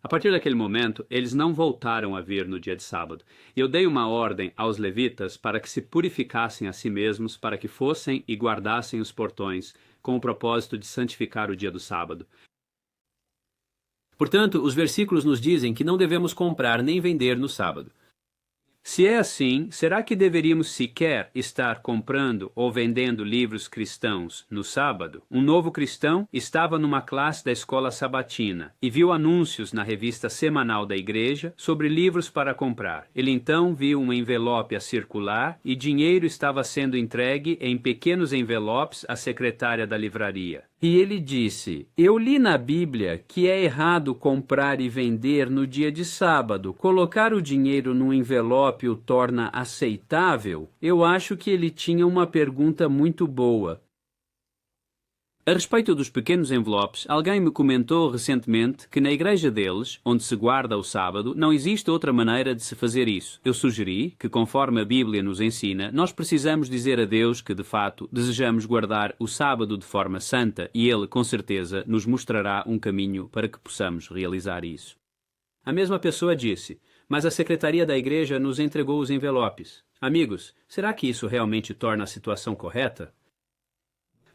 A partir daquele momento, eles não voltaram a vir no dia de sábado. E eu dei uma ordem aos levitas para que se purificassem a si mesmos, para que fossem e guardassem os portões, com o propósito de santificar o dia do sábado. Portanto, os versículos nos dizem que não devemos comprar nem vender no sábado. Se é assim, será que deveríamos sequer estar comprando ou vendendo livros cristãos no sábado? Um novo cristão estava numa classe da escola sabatina e viu anúncios na revista semanal da igreja sobre livros para comprar. Ele então viu um envelope a circular e dinheiro estava sendo entregue em pequenos envelopes à secretária da livraria. E ele disse: Eu li na Bíblia que é errado comprar e vender no dia de sábado. Colocar o dinheiro num envelope o torna aceitável? Eu acho que ele tinha uma pergunta muito boa. A respeito dos pequenos envelopes, alguém me comentou recentemente que na igreja deles, onde se guarda o sábado, não existe outra maneira de se fazer isso. Eu sugeri que, conforme a Bíblia nos ensina, nós precisamos dizer a Deus que, de fato, desejamos guardar o sábado de forma santa e Ele, com certeza, nos mostrará um caminho para que possamos realizar isso. A mesma pessoa disse: Mas a secretaria da igreja nos entregou os envelopes. Amigos, será que isso realmente torna a situação correta?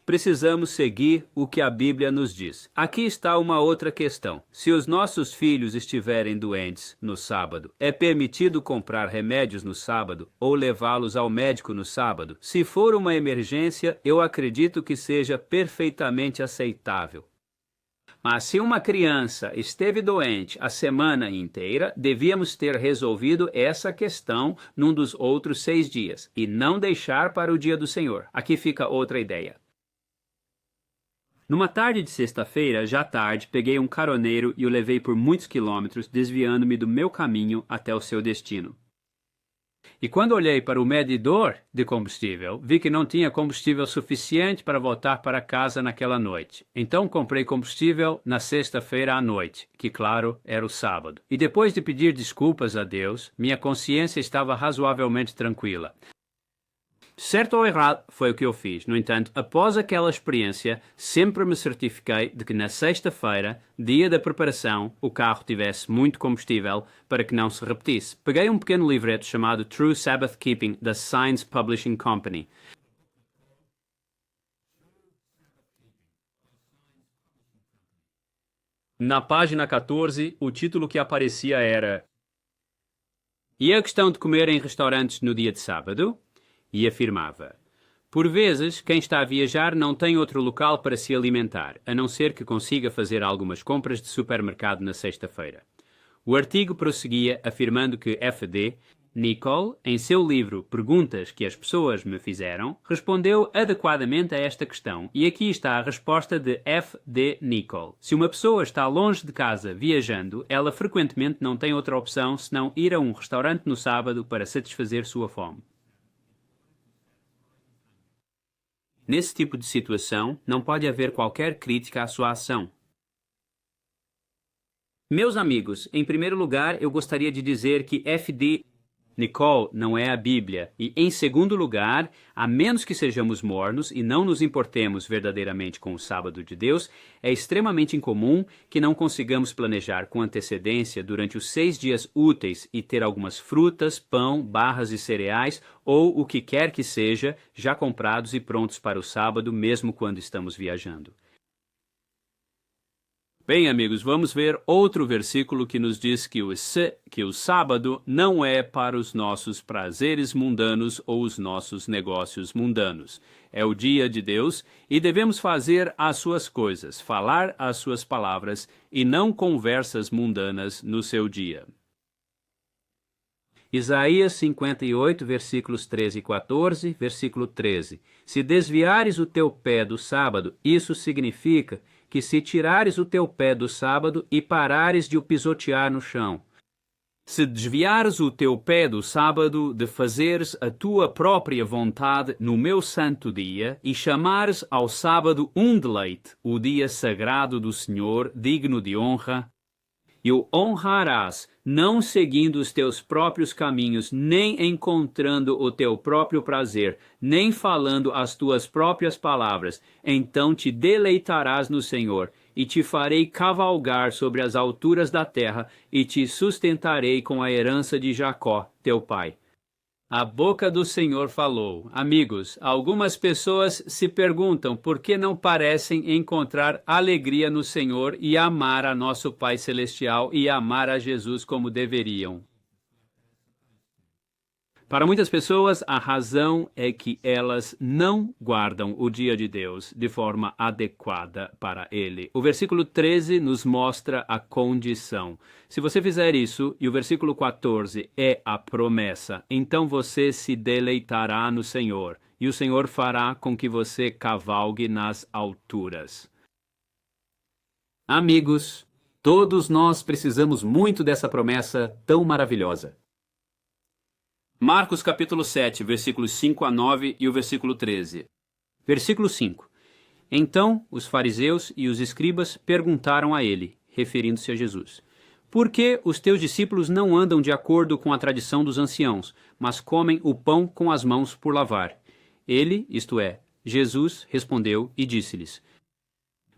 Precisamos seguir o que a Bíblia nos diz. Aqui está uma outra questão. Se os nossos filhos estiverem doentes no sábado, é permitido comprar remédios no sábado ou levá-los ao médico no sábado? Se for uma emergência, eu acredito que seja perfeitamente aceitável. Mas se uma criança esteve doente a semana inteira, devíamos ter resolvido essa questão num dos outros 6 dias e não deixar para o dia do Senhor. Aqui fica outra ideia. Numa tarde de sexta-feira, já tarde, peguei um caroneiro e o levei por muitos quilômetros, desviando-me do meu caminho até o seu destino. E quando olhei para o medidor de combustível, vi que não tinha combustível suficiente para voltar para casa naquela noite. Então comprei combustível na sexta-feira à noite, que claro, era o sábado. E depois de pedir desculpas a Deus, minha consciência estava razoavelmente tranquila. Certo ou errado, foi o que eu fiz. No entanto, após aquela experiência, sempre me certifiquei de que na sexta-feira, dia da preparação, o carro tivesse muito combustível para que não se repetisse. Peguei um pequeno livreto chamado True Sabbath Keeping, da Signs Publishing Company. Na página 14, o título que aparecia era: E a questão de comer em restaurantes no dia de sábado? E afirmava: Por vezes, quem está a viajar não tem outro local para se alimentar, a não ser que consiga fazer algumas compras de supermercado na sexta-feira. O artigo prosseguia afirmando que F.D. Nichol, em seu livro Perguntas que as pessoas me fizeram, respondeu adequadamente a esta questão, e aqui está a resposta de F.D. Nichol. Se uma pessoa está longe de casa viajando, ela frequentemente não tem outra opção senão ir a um restaurante no sábado para satisfazer sua fome. Nesse tipo de situação, não pode haver qualquer crítica à sua ação. Meus amigos, em primeiro lugar, eu gostaria de dizer que F.D. Nichol não é a Bíblia. E, em segundo lugar, a menos que sejamos mornos e não nos importemos verdadeiramente com o sábado de Deus, é extremamente incomum que não consigamos planejar com antecedência durante os 6 dias úteis e ter algumas frutas, pão, barras e cereais ou o que quer que seja já comprados e prontos para o sábado, mesmo quando estamos viajando. Bem, amigos, vamos ver outro versículo que nos diz que o sábado não é para os nossos prazeres mundanos ou os nossos negócios mundanos. É o dia de Deus e devemos fazer as suas coisas, falar as suas palavras e não conversas mundanas no seu dia. Isaías 58, versículos 13 e 14, versículo 13. Se desviares o teu pé do sábado, isso significa que se tirares o teu pé do sábado e parares de o pisotear no chão. Se desviares o teu pé do sábado de fazeres a tua própria vontade no meu santo dia e chamares ao sábado um deleite, o dia sagrado do Senhor, digno de honra, e o honrarás, não seguindo os teus próprios caminhos, nem encontrando o teu próprio prazer, nem falando as tuas próprias palavras, então te deleitarás no Senhor, e te farei cavalgar sobre as alturas da terra, e te sustentarei com a herança de Jacó, teu pai. A boca do Senhor falou. Amigos, algumas pessoas se perguntam por que não parecem encontrar alegria no Senhor e amar a nosso Pai Celestial e amar a Jesus como deveriam. Para muitas pessoas, a razão é que elas não guardam o dia de Deus de forma adequada para ele. O versículo 13 nos mostra a condição. Se você fizer isso, e o versículo 14 é a promessa, então você se deleitará no Senhor, e o Senhor fará com que você cavalgue nas alturas. Amigos, todos nós precisamos muito dessa promessa tão maravilhosa. Marcos capítulo 7, versículos 5 a 9 e o versículo 13. Versículo 5. Então os fariseus e os escribas perguntaram a ele, referindo-se a Jesus: Por que os teus discípulos não andam de acordo com a tradição dos anciãos, mas comem o pão com as mãos por lavar? Ele, isto é, Jesus, respondeu e disse-lhes: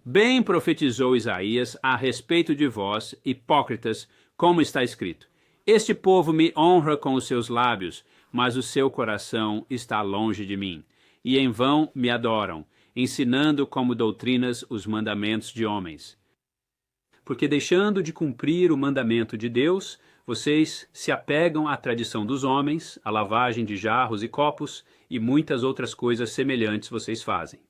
Bem profetizou Isaías a respeito de vós, hipócritas, como está escrito: Este povo me honra com os seus lábios, mas o seu coração está longe de mim. E em vão me adoram, ensinando como doutrinas os mandamentos de homens. Porque deixando de cumprir o mandamento de Deus, vocês se apegam à tradição dos homens, à lavagem de jarros e copos, e muitas outras coisas semelhantes vocês fazem.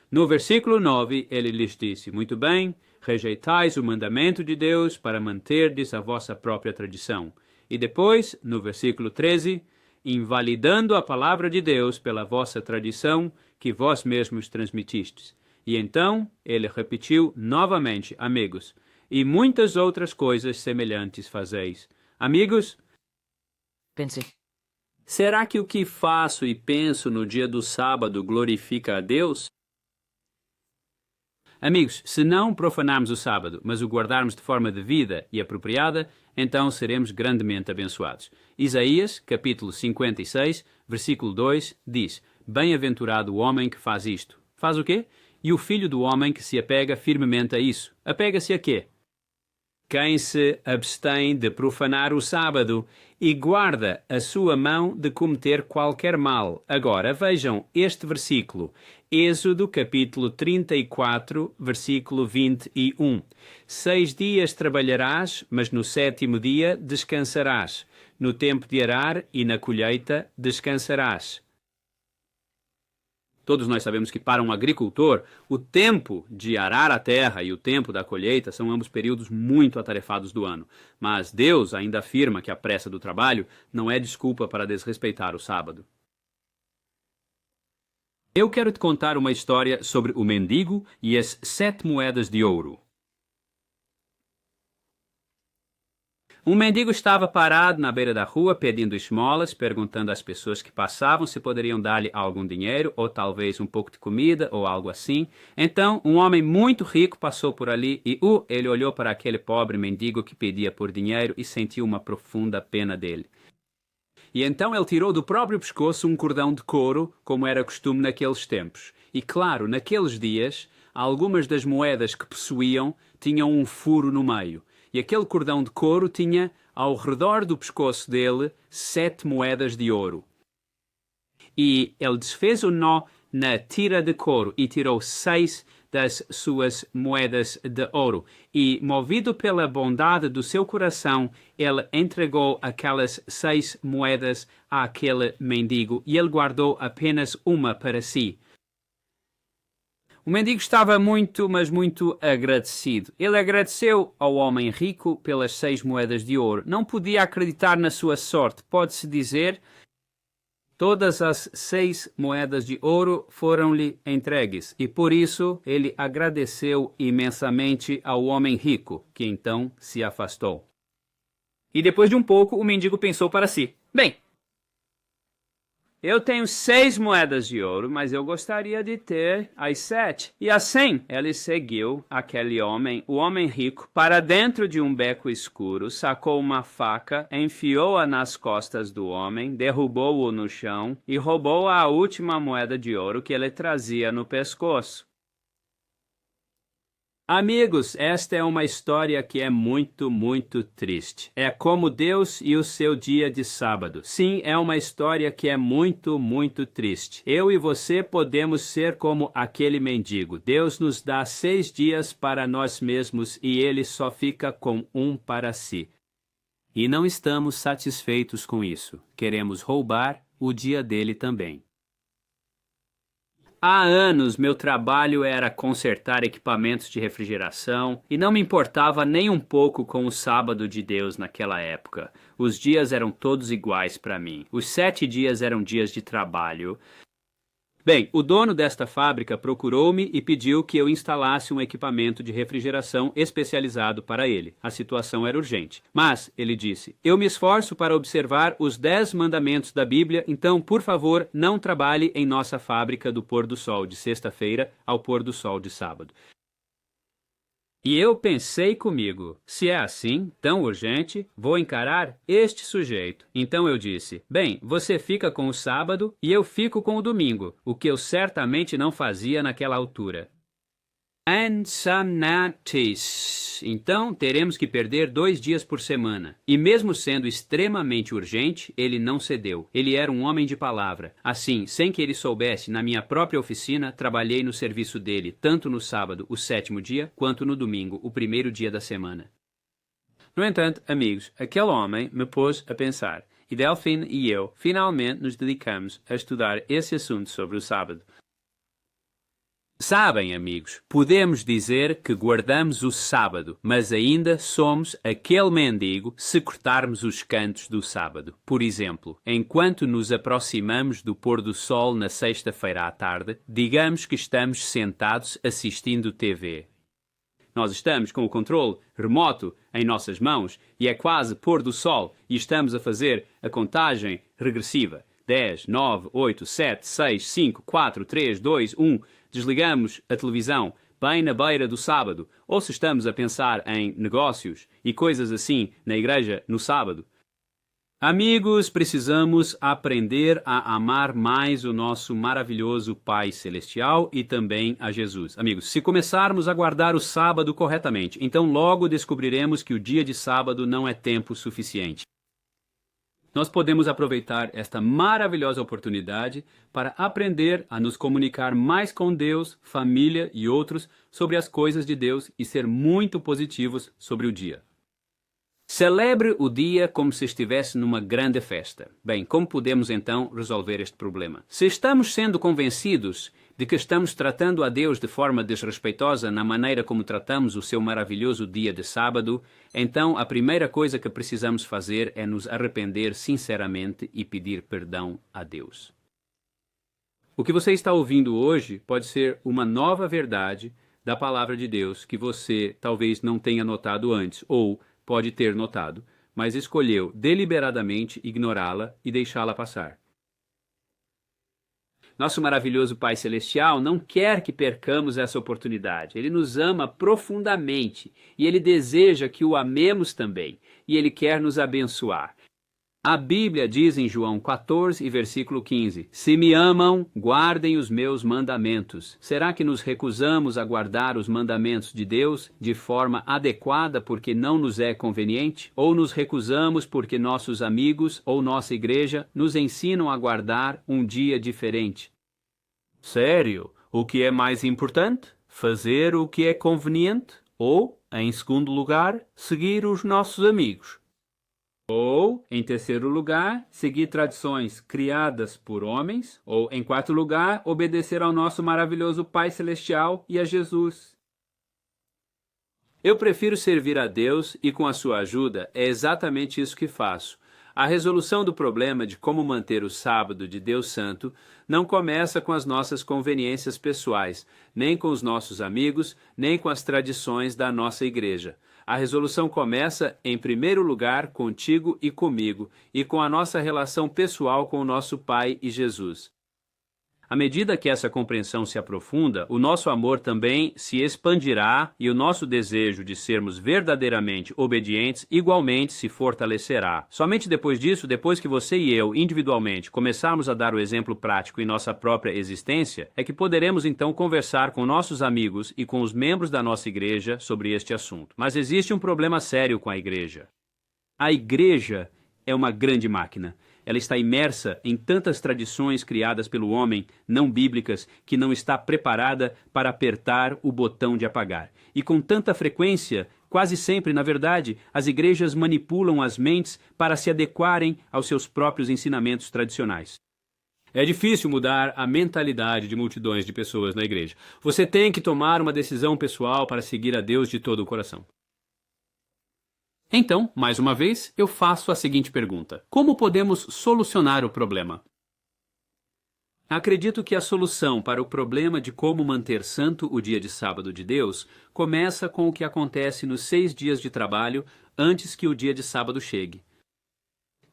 No versículo 9, ele lhes disse: Muito bem, rejeitais o mandamento de Deus para manterdes a vossa própria tradição. E depois, no versículo 13, invalidando a palavra de Deus pela vossa tradição que vós mesmos transmitistes. E então, ele repetiu novamente: Amigos, e muitas outras coisas semelhantes fazeis. Amigos, Pense. será que o que faço e penso no dia do sábado glorifica a Deus? Amigos, se não profanarmos o sábado, mas o guardarmos de forma devida e apropriada, então seremos grandemente abençoados. Isaías, capítulo 56, versículo 2, diz: Bem-aventurado o homem que faz isto. Faz o quê? E o filho do homem que se apega firmemente a isso. Apega-se a quê? Quem se abstém de profanar o sábado e guarda a sua mão de cometer qualquer mal. Agora, vejam este versículo. Êxodo, capítulo 34, versículo 21. 6 dias trabalharás, mas no 7º dia descansarás. No tempo de arar e na colheita descansarás. Todos nós sabemos que para um agricultor, o tempo de arar a terra e o tempo da colheita são ambos períodos muito atarefados do ano. Mas Deus ainda afirma que a pressa do trabalho não é desculpa para desrespeitar o sábado. Eu quero te contar uma história sobre o mendigo e as 7 moedas de ouro. Um mendigo estava parado na beira da rua pedindo esmolas, perguntando às pessoas que passavam se poderiam dar-lhe algum dinheiro, ou talvez um pouco de comida, ou algo assim. Então, um homem muito rico passou por ali e ele olhou para aquele pobre mendigo que pedia por dinheiro e sentiu uma profunda pena dele. E então ele tirou do próprio pescoço um cordão de couro, como era costume naqueles tempos. E claro, naqueles dias, algumas das moedas que possuíam tinham um furo no meio. E aquele cordão de couro tinha, ao redor do pescoço dele, 7 moedas de ouro. E ele desfez o nó na tira de couro e tirou 6 das suas moedas de ouro. E, movido pela bondade do seu coração, ele entregou aquelas 6 moedas àquele mendigo e ele guardou apenas uma para si. O mendigo estava muito, mas muito agradecido. Ele agradeceu ao homem rico pelas 6 moedas de ouro. Não podia acreditar na sua sorte. Pode-se dizer, todas as 6 moedas de ouro foram-lhe entregues. E por isso ele agradeceu imensamente ao homem rico, que então se afastou. E depois de um pouco, o mendigo pensou para si: Bem, eu tenho 6 moedas de ouro, mas eu gostaria de ter as 7. E assim, ele seguiu aquele homem, o homem rico, para dentro de um beco escuro, sacou uma faca, enfiou-a nas costas do homem, derrubou-o no chão e roubou a última moeda de ouro que ele trazia no pescoço. Amigos, esta é uma história que é muito, muito triste. É como Deus e o seu dia de sábado. Sim, é uma história que é muito, muito triste. Eu e você podemos ser como aquele mendigo. Deus nos dá 6 dias para nós mesmos e ele só fica com um para si. E não estamos satisfeitos com isso. Queremos roubar o dia dele também. Há anos, meu trabalho era consertar equipamentos de refrigeração e não me importava nem um pouco com o sábado de Deus naquela época. Os dias eram todos iguais para mim. Os 7 dias eram dias de trabalho. Bem, o dono desta fábrica procurou-me e pediu que eu instalasse um equipamento de refrigeração especializado para ele. A situação era urgente. Mas, ele disse, eu me esforço para observar os 10 mandamentos da Bíblia, então, por favor, não trabalhe em nossa fábrica do pôr do sol de sexta-feira ao pôr do sol de sábado. E eu pensei comigo, se é assim, tão urgente, vou encarar este sujeito. Então eu disse, bem, você fica com o sábado e eu fico com o domingo, o que eu certamente não fazia naquela altura. Insanity. Então teremos que perder 2 dias por semana. E mesmo sendo extremamente urgente, ele não cedeu. Ele era um homem de palavra. Assim, sem que ele soubesse, na minha própria oficina, trabalhei no serviço dele, tanto no sábado, o 7º dia, quanto no domingo, o 1º dia da semana. No entanto, amigos, aquele homem me pôs a pensar. E Delphine e eu, finalmente, nos dedicamos a estudar esse assunto sobre o sábado. Sabem, amigos, podemos dizer que guardamos o sábado, mas ainda somos aquele mendigo se cortarmos os cantos do sábado. Por exemplo, enquanto nos aproximamos do pôr do sol na sexta-feira à tarde, digamos que estamos sentados assistindo TV. Nós estamos com o controle remoto em nossas mãos e é quase pôr do sol e estamos a fazer a contagem regressiva. 10, 9, 8, 7, 6, 5, 4, 3, 2, 1... Desligamos a televisão bem na beira do sábado, ou se estamos a pensar em negócios e coisas assim na igreja no sábado. Amigos, precisamos aprender a amar mais o nosso maravilhoso Pai Celestial e também a Jesus. Amigos, se começarmos a guardar o sábado corretamente, então logo descobriremos que o dia de sábado não é tempo suficiente. Nós podemos aproveitar esta maravilhosa oportunidade para aprender a nos comunicar mais com Deus, família e outros sobre as coisas de Deus e ser muito positivos sobre o dia. Celebre o dia como se estivesse numa grande festa. Bem, como podemos então resolver este problema? Se estamos sendo convencidos de que estamos tratando a Deus de forma desrespeitosa na maneira como tratamos o seu maravilhoso dia de sábado, então a primeira coisa que precisamos fazer é nos arrepender sinceramente e pedir perdão a Deus. O que você está ouvindo hoje pode ser uma nova verdade da palavra de Deus que você talvez não tenha notado antes, ou pode ter notado, mas escolheu deliberadamente ignorá-la e deixá-la passar. Nosso maravilhoso Pai Celestial não quer que percamos essa oportunidade. Ele nos ama profundamente e Ele deseja que o amemos também. E Ele quer nos abençoar. A Bíblia diz em João 14 e versículo 15, se me amam, guardem os meus mandamentos. Será que nos recusamos a guardar os mandamentos de Deus de forma adequada porque não nos é conveniente? Ou nos recusamos porque nossos amigos ou nossa igreja nos ensinam a guardar um dia diferente? Sério? O que é mais importante? Fazer o que é conveniente? Ou, em segundo lugar, seguir os nossos amigos? Ou, em terceiro lugar, seguir tradições criadas por homens. Ou, em quarto lugar, obedecer ao nosso maravilhoso Pai Celestial e a Jesus. Eu prefiro servir a Deus e, com a sua ajuda, é exatamente isso que faço. A resolução do problema de como manter o sábado de Deus Santo não começa com as nossas conveniências pessoais, nem com os nossos amigos, nem com as tradições da nossa igreja. A resolução começa, em primeiro lugar, contigo e comigo, e com a nossa relação pessoal com o nosso Pai e Jesus. À medida que essa compreensão se aprofunda, o nosso amor também se expandirá e o nosso desejo de sermos verdadeiramente obedientes igualmente se fortalecerá. Somente depois disso, depois que você e eu, individualmente, começarmos a dar o exemplo prático em nossa própria existência, é que poderemos então conversar com nossos amigos e com os membros da nossa igreja sobre este assunto. Mas existe um problema sério com a igreja. A igreja é uma grande máquina. Ela está imersa em tantas tradições criadas pelo homem, não bíblicas, que não está preparada para apertar o botão de apagar. E com tanta frequência, quase sempre, na verdade, as igrejas manipulam as mentes para se adequarem aos seus próprios ensinamentos tradicionais. É difícil mudar a mentalidade de multidões de pessoas na igreja. Você tem que tomar uma decisão pessoal para seguir a Deus de todo o coração. Então, mais uma vez, eu faço a seguinte pergunta: como podemos solucionar o problema? Acredito que a solução para o problema de como manter santo o dia de sábado de Deus começa com o que acontece nos 6 dias de trabalho antes que o dia de sábado chegue.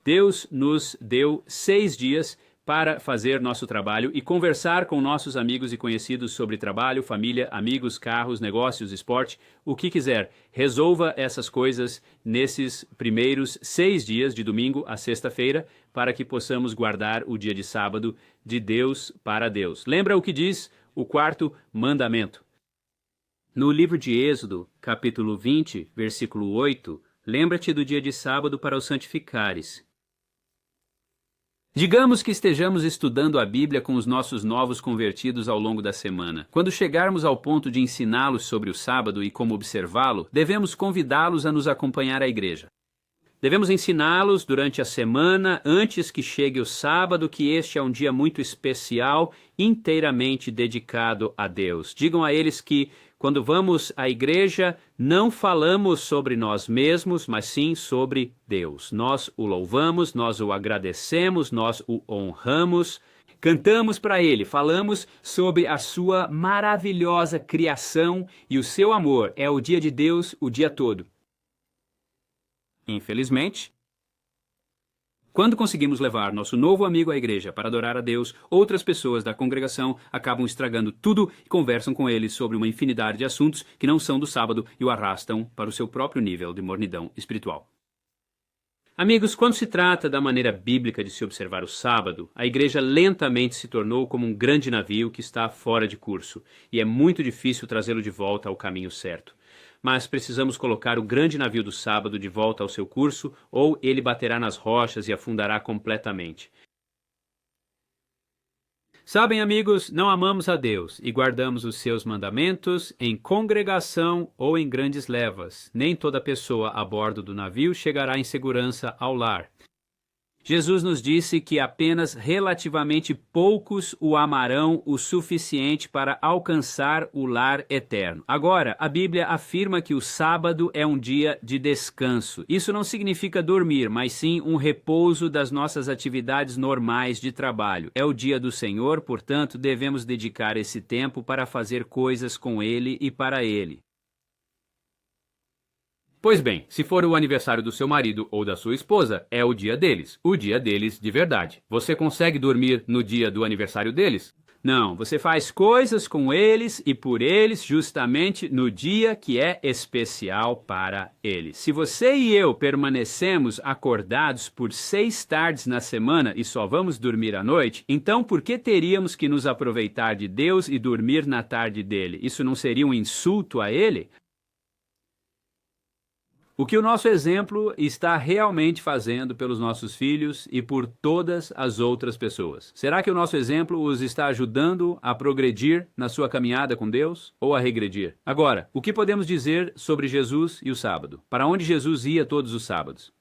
Deus nos deu 6 dias para fazer nosso trabalho e conversar com nossos amigos e conhecidos sobre trabalho, família, amigos, carros, negócios, esporte, o que quiser. Resolva essas coisas nesses primeiros 6 dias, de domingo a sexta-feira, para que possamos guardar o dia de sábado de Deus para Deus. Lembra o que diz o 4º mandamento? No livro de Êxodo, capítulo 20, versículo 8, lembra-te do dia de sábado para o santificares. Digamos que estejamos estudando a Bíblia com os nossos novos convertidos ao longo da semana. Quando chegarmos ao ponto de ensiná-los sobre o sábado e como observá-lo, devemos convidá-los a nos acompanhar à igreja. Devemos ensiná-los durante a semana, antes que chegue o sábado, que este é um dia muito especial, inteiramente dedicado a Deus. Digam a eles que, quando vamos à igreja, não falamos sobre nós mesmos, mas sim sobre Deus. Nós o louvamos, nós o agradecemos, nós o honramos, cantamos para Ele, falamos sobre a sua maravilhosa criação e o seu amor. É o dia de Deus o dia todo. Infelizmente, quando conseguimos levar nosso novo amigo à igreja para adorar a Deus, outras pessoas da congregação acabam estragando tudo e conversam com ele sobre uma infinidade de assuntos que não são do sábado e o arrastam para o seu próprio nível de mornidão espiritual. Amigos, quando se trata da maneira bíblica de se observar o sábado, a igreja lentamente se tornou como um grande navio que está fora de curso, e é muito difícil trazê-lo de volta ao caminho certo. Mas precisamos colocar o grande navio do sábado de volta ao seu curso, ou ele baterá nas rochas e afundará completamente. Sabem, amigos, não amamos a Deus e guardamos os seus mandamentos em congregação ou em grandes levas. Nem toda pessoa a bordo do navio chegará em segurança ao lar. Jesus nos disse que apenas relativamente poucos o amarão o suficiente para alcançar o lar eterno. Agora, a Bíblia afirma que o sábado é um dia de descanso. Isso não significa dormir, mas sim um repouso das nossas atividades normais de trabalho. É o dia do Senhor, portanto, devemos dedicar esse tempo para fazer coisas com Ele e para Ele. Pois bem, se for o aniversário do seu marido ou da sua esposa, é o dia deles de verdade. Você consegue dormir no dia do aniversário deles? Não, você faz coisas com eles e por eles justamente no dia que é especial para eles. Se você e eu permanecemos acordados por 6 tardes na semana e só vamos dormir à noite, então por que teríamos que nos aproveitar de Deus e dormir na tarde dele? Isso não seria um insulto a ele? O que o nosso exemplo está realmente fazendo pelos nossos filhos e por todas as outras pessoas? Será que o nosso exemplo os está ajudando a progredir na sua caminhada com Deus ou a regredir? Agora, o que podemos dizer sobre Jesus e o sábado? Para onde Jesus ia todos os sábados?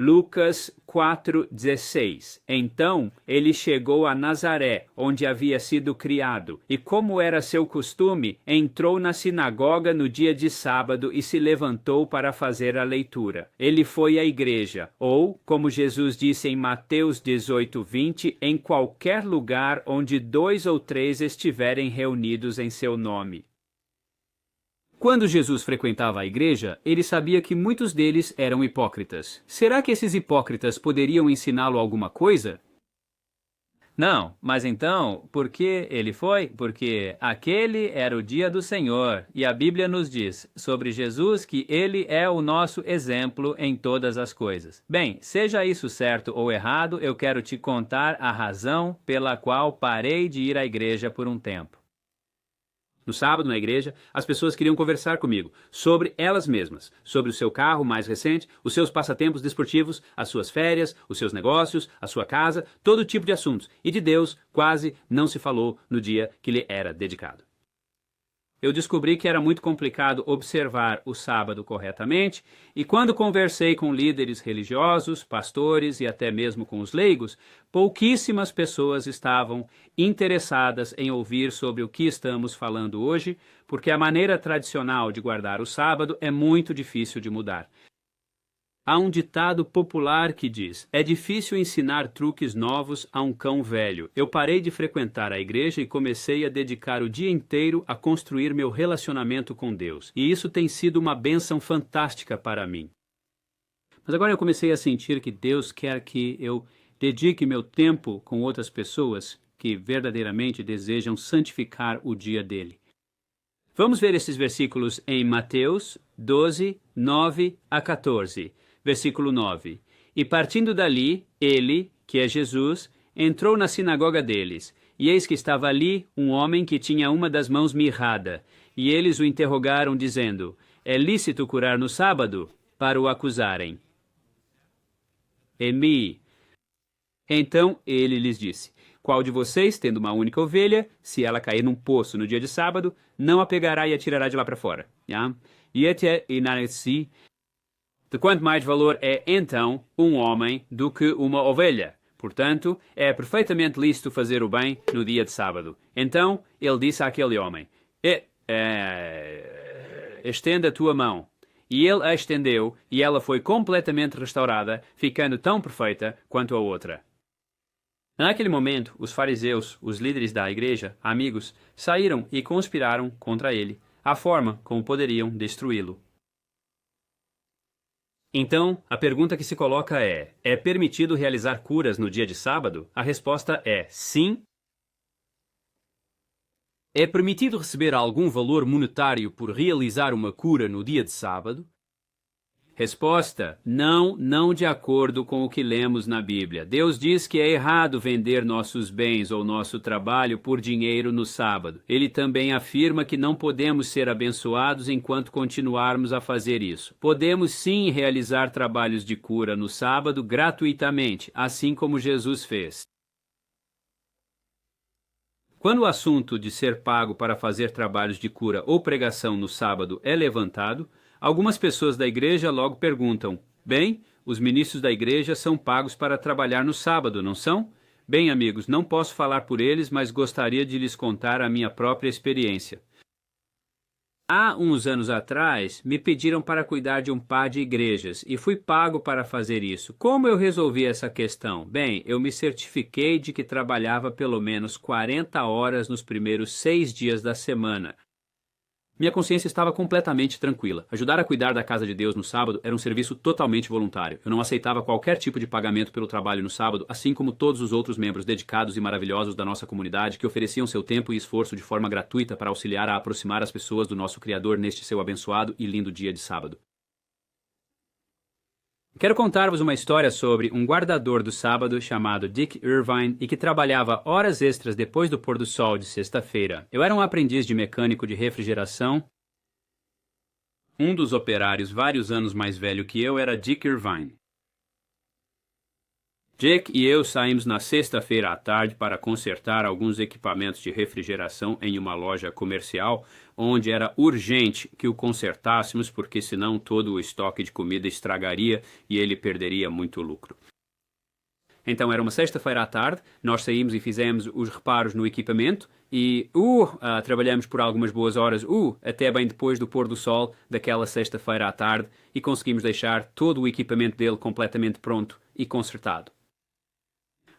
Lucas 4,16. Então ele chegou a Nazaré, onde havia sido criado, e como era seu costume, entrou na sinagoga no dia de sábado e se levantou para fazer a leitura. Ele foi à igreja, ou, como Jesus disse em Mateus 18:20, em qualquer lugar onde 2 ou 3 estiverem reunidos em seu nome. Quando Jesus frequentava a igreja, ele sabia que muitos deles eram hipócritas. Será que esses hipócritas poderiam ensiná-lo alguma coisa? Não, mas então, por que ele foi? Porque aquele era o dia do Senhor, e a Bíblia nos diz sobre Jesus que ele é o nosso exemplo em todas as coisas. Bem, seja isso certo ou errado, eu quero te contar a razão pela qual parei de ir à igreja por um tempo. No sábado, na igreja, as pessoas queriam conversar comigo sobre elas mesmas, sobre o seu carro mais recente, os seus passatempos desportivos, as suas férias, os seus negócios, a sua casa, todo tipo de assuntos. E de Deus quase não se falou no dia que lhe era dedicado. Eu descobri que era muito complicado observar o sábado corretamente, e quando conversei com líderes religiosos, pastores e até mesmo com os leigos, pouquíssimas pessoas estavam interessadas em ouvir sobre o que estamos falando hoje, porque a maneira tradicional de guardar o sábado é muito difícil de mudar. Há um ditado popular que diz: é difícil ensinar truques novos a um cão velho. Eu parei de frequentar a igreja e comecei a dedicar o dia inteiro a construir meu relacionamento com Deus. E isso tem sido uma bênção fantástica para mim. Mas agora eu comecei a sentir que Deus quer que eu dedique meu tempo com outras pessoas que verdadeiramente desejam santificar o dia dele. Vamos ver esses versículos em Mateus 12, 9 a 14. Versículo 9. E partindo dali, ele, que é Jesus, entrou na sinagoga deles. E eis que estava ali um homem que tinha uma das mãos mirrada. E eles o interrogaram, dizendo: é lícito curar no sábado? Para o acusarem. Emi. Então ele lhes disse: qual de vocês, tendo uma única ovelha, se ela cair num poço no dia de sábado, não a pegará e a tirará de lá para fora? E até inareci. De quanto mais valor é, então, um homem do que uma ovelha? Portanto, é perfeitamente lícito fazer o bem no dia de sábado. Então, ele disse àquele homem: estenda a tua mão. E ele a estendeu, e ela foi completamente restaurada, ficando tão perfeita quanto a outra. Naquele momento, os fariseus, os líderes da igreja, amigos, saíram e conspiraram contra ele, a forma como poderiam destruí-lo. Então, a pergunta que se coloca é permitido realizar curas no dia de sábado? A resposta é sim. É permitido receber algum valor monetário por realizar uma cura no dia de sábado? Resposta: não de acordo com o que lemos na Bíblia. Deus diz que é errado vender nossos bens ou nosso trabalho por dinheiro no sábado. Ele também afirma que não podemos ser abençoados enquanto continuarmos a fazer isso. Podemos sim realizar trabalhos de cura no sábado gratuitamente, assim como Jesus fez. Quando o assunto de ser pago para fazer trabalhos de cura ou pregação no sábado é levantado, algumas pessoas da igreja logo perguntam: bem, os ministros da igreja são pagos para trabalhar no sábado, não são? Bem, amigos, não posso falar por eles, mas gostaria de lhes contar a minha própria experiência. Há uns anos atrás, me pediram para cuidar de um par de igrejas e fui pago para fazer isso. Como eu resolvi essa questão? Bem, eu me certifiquei de que trabalhava pelo menos 40 horas nos primeiros 6 dias da semana. Minha consciência estava completamente tranquila. Ajudar a cuidar da casa de Deus no sábado era um serviço totalmente voluntário. Eu não aceitava qualquer tipo de pagamento pelo trabalho no sábado, assim como todos os outros membros dedicados e maravilhosos da nossa comunidade que ofereciam seu tempo e esforço de forma gratuita para auxiliar a aproximar as pessoas do nosso Criador neste seu abençoado e lindo dia de sábado. Quero contar-vos uma história sobre um guardador do sábado chamado Dick Irvine e que trabalhava horas extras depois do pôr do sol de sexta-feira. Eu era um aprendiz de mecânico de refrigeração. Um dos operários vários anos mais velho que eu era Dick Irvine. Dick e eu saímos na sexta-feira à tarde para consertar alguns equipamentos de refrigeração em uma loja comercial, onde era urgente que o consertássemos, porque senão todo o estoque de comida estragaria e ele perderia muito lucro. Então era uma sexta-feira à tarde, nós saímos e fizemos os reparos no equipamento e trabalhamos por algumas boas horas, até bem depois do pôr do sol daquela sexta-feira à tarde, e conseguimos deixar todo o equipamento dele completamente pronto e consertado.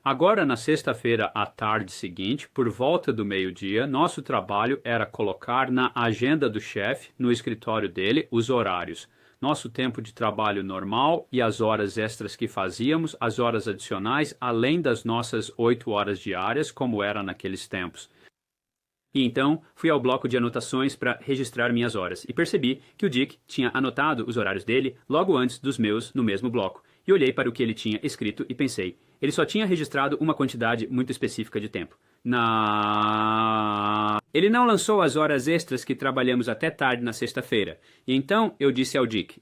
Agora, na sexta-feira à tarde seguinte, por volta do meio-dia, nosso trabalho era colocar na agenda do chefe, no escritório dele, os horários. Nosso tempo de trabalho normal e as horas extras que fazíamos, as horas adicionais, além das nossas 8 horas diárias, como era naqueles tempos. E então, fui ao bloco de anotações para registrar minhas horas e percebi que o Dick tinha anotado os horários dele logo antes dos meus no mesmo bloco. E olhei para o que ele tinha escrito e pensei, ele só tinha registrado uma quantidade muito específica de tempo. Ele não lançou as horas extras que trabalhamos até tarde na sexta-feira. E então eu disse ao Dick,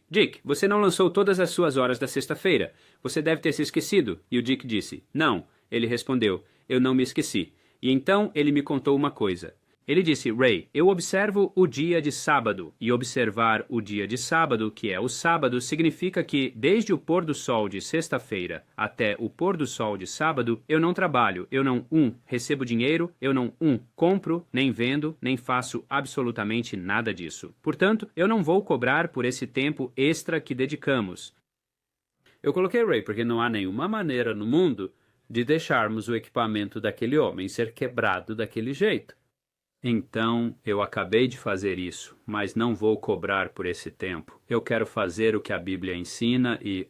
Dick, você não lançou todas as suas horas da sexta-feira. Você deve ter se esquecido. E o Dick disse, não. Ele respondeu, eu não me esqueci. E então ele me contou uma coisa. Ele disse, Ray, eu observo o dia de sábado, e observar o dia de sábado, que é o sábado, significa que desde o pôr do sol de sexta-feira até o pôr do sol de sábado, eu não trabalho, eu não, recebo dinheiro, eu não, compro, nem vendo, nem faço absolutamente nada disso. Portanto, eu não vou cobrar por esse tempo extra que dedicamos. Eu coloquei Ray porque não há nenhuma maneira no mundo de deixarmos o equipamento daquele homem ser quebrado daquele jeito. Então, eu acabei de fazer isso, mas não vou cobrar por esse tempo. Eu quero fazer o que a Bíblia ensina e,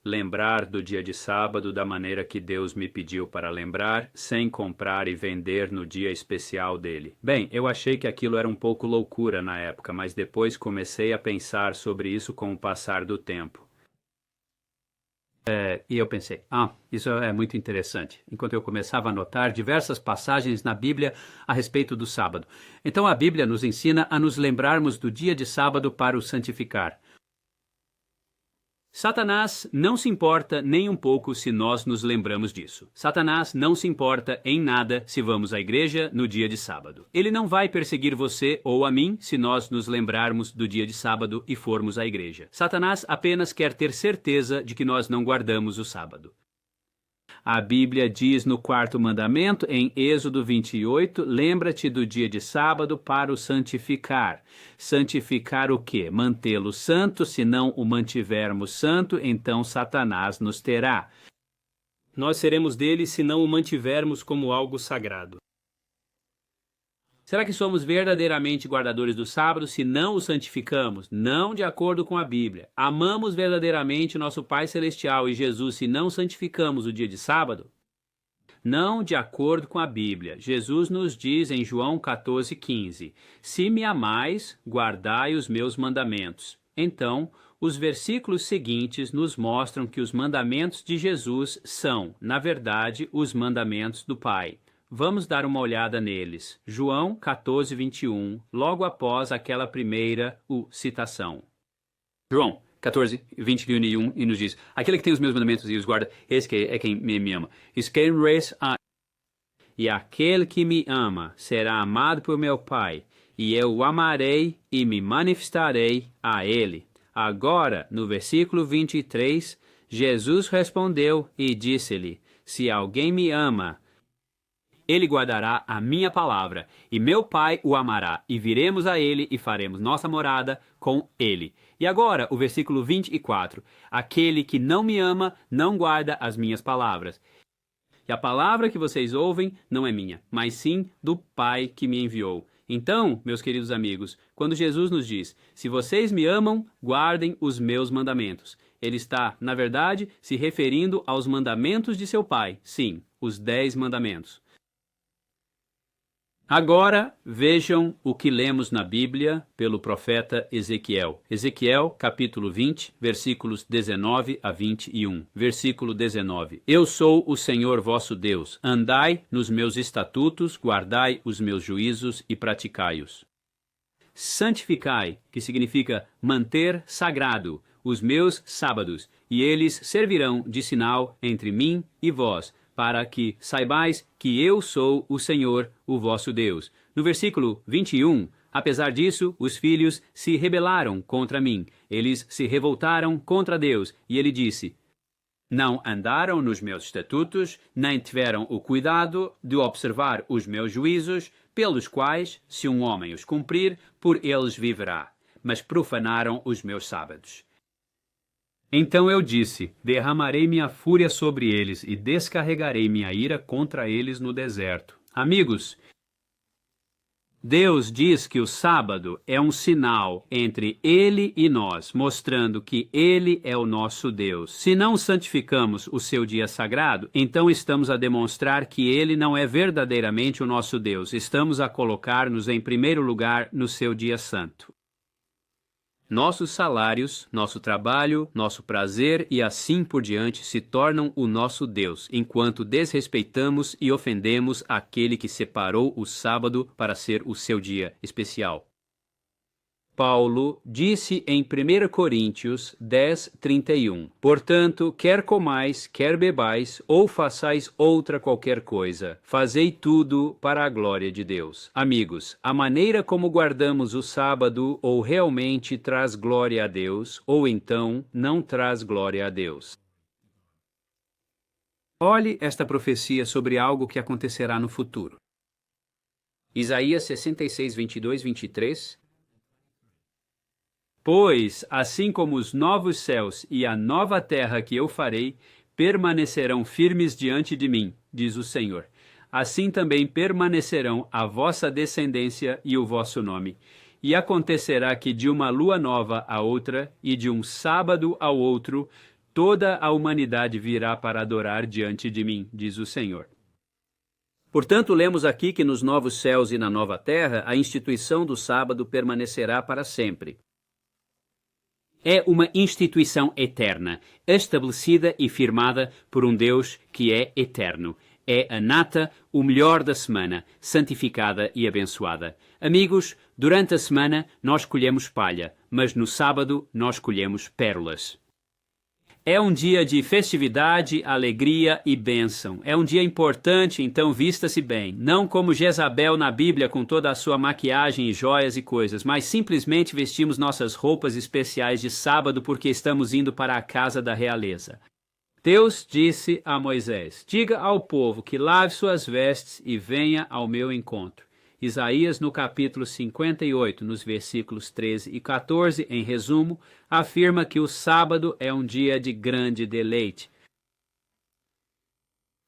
lembrar do dia de sábado da maneira que Deus me pediu para lembrar, sem comprar e vender no dia especial dele. Bem, eu achei que aquilo era um pouco loucura na época, mas depois comecei a pensar sobre isso com o passar do tempo. E eu pensei, isso é muito interessante, enquanto eu começava a notar diversas passagens na Bíblia a respeito do sábado. Então a Bíblia nos ensina a nos lembrarmos do dia de sábado para o santificar. Satanás não se importa nem um pouco se nós nos lembramos disso. Satanás não se importa em nada se vamos à igreja no dia de sábado. Ele não vai perseguir você ou a mim se nós nos lembrarmos do dia de sábado e formos à igreja. Satanás apenas quer ter certeza de que nós não guardamos o sábado. A Bíblia diz no 4º mandamento, em Êxodo 28, lembra-te do dia de sábado para o santificar. Santificar o quê? Mantê-lo santo, se não o mantivermos santo, então Satanás nos terá. Nós seremos dele se não o mantivermos como algo sagrado. Será que somos verdadeiramente guardadores do sábado se não o santificamos? Não de acordo com a Bíblia. Amamos verdadeiramente nosso Pai Celestial e Jesus se não santificamos o dia de sábado? Não de acordo com a Bíblia. Jesus nos diz em João 14,15: Se me amais, guardai os meus mandamentos. Então, os versículos seguintes nos mostram que os mandamentos de Jesus são, na verdade, os mandamentos do Pai. Vamos dar uma olhada neles. João 14:21, logo após aquela primeira citação. João 14:21 e nos diz, aquele que tem os meus mandamentos e os guarda, esse é quem me ama. E aquele que me ama será amado por meu Pai, e eu o amarei e me manifestarei a ele. Agora, no versículo 23, Jesus respondeu e disse-lhe, se alguém me ama, ele guardará a minha palavra, e meu Pai o amará, e viremos a ele e faremos nossa morada com ele. E agora, o versículo 24. Aquele que não me ama, não guarda as minhas palavras. E a palavra que vocês ouvem não é minha, mas sim do Pai que me enviou. Então, meus queridos amigos, quando Jesus nos diz, se vocês me amam, guardem os meus mandamentos. Ele está, na verdade, se referindo aos mandamentos de seu Pai. Sim, os 10 mandamentos. Agora, vejam o que lemos na Bíblia pelo profeta Ezequiel. Ezequiel, capítulo 20, versículos 19 a 21. Versículo 19. Eu sou o Senhor vosso Deus. Andai nos meus estatutos, guardai os meus juízos e praticai-os. Santificai, que significa manter sagrado, os meus sábados, e eles servirão de sinal entre mim e vós, para que saibais que eu sou o Senhor, o vosso Deus. No versículo 21, apesar disso, os filhos se rebelaram contra mim. Eles se revoltaram contra Deus. E ele disse, não andaram nos meus estatutos, nem tiveram o cuidado de observar os meus juízos, pelos quais, se um homem os cumprir, por eles viverá. Mas profanaram os meus sábados. Então eu disse: derramarei minha fúria sobre eles e descarregarei minha ira contra eles no deserto. Amigos, Deus diz que o sábado é um sinal entre Ele e nós, mostrando que Ele é o nosso Deus. Se não santificamos o seu dia sagrado, então estamos a demonstrar que Ele não é verdadeiramente o nosso Deus. Estamos a colocar-nos em primeiro lugar no seu dia santo. Nossos salários, nosso trabalho, nosso prazer e assim por diante se tornam o nosso Deus, enquanto desrespeitamos e ofendemos aquele que separou o sábado para ser o seu dia especial. Paulo disse em 1 Coríntios 10:31, portanto, quer comais, quer bebais, ou façais outra qualquer coisa, fazei tudo para a glória de Deus. Amigos, a maneira como guardamos o sábado ou realmente traz glória a Deus, ou então não traz glória a Deus. Olhe esta profecia sobre algo que acontecerá no futuro. Isaías 66, 22, 23. Pois, assim como os novos céus e a nova terra que eu farei, permanecerão firmes diante de mim, diz o Senhor. Assim também permanecerão a vossa descendência e o vosso nome. E acontecerá que de uma lua nova a outra, e de um sábado ao outro, toda a humanidade virá para adorar diante de mim, diz o Senhor. Portanto, lemos aqui que nos novos céus e na nova terra, a instituição do sábado permanecerá para sempre. É uma instituição eterna, estabelecida e firmada por um Deus que é eterno. É a nata, o melhor da semana, santificada e abençoada. Amigos, durante a semana nós colhemos palha, mas no sábado nós colhemos pérolas. É um dia de festividade, alegria e bênção. É um dia importante, então vista-se bem. Não como Jezabel na Bíblia com toda a sua maquiagem e joias e coisas, mas simplesmente vestimos nossas roupas especiais de sábado porque estamos indo para a casa da realeza. Deus disse a Moisés: diga ao povo que lave suas vestes e venha ao meu encontro. Isaías, no capítulo 58, nos versículos 13 e 14, em resumo, afirma que o sábado é um dia de grande deleite.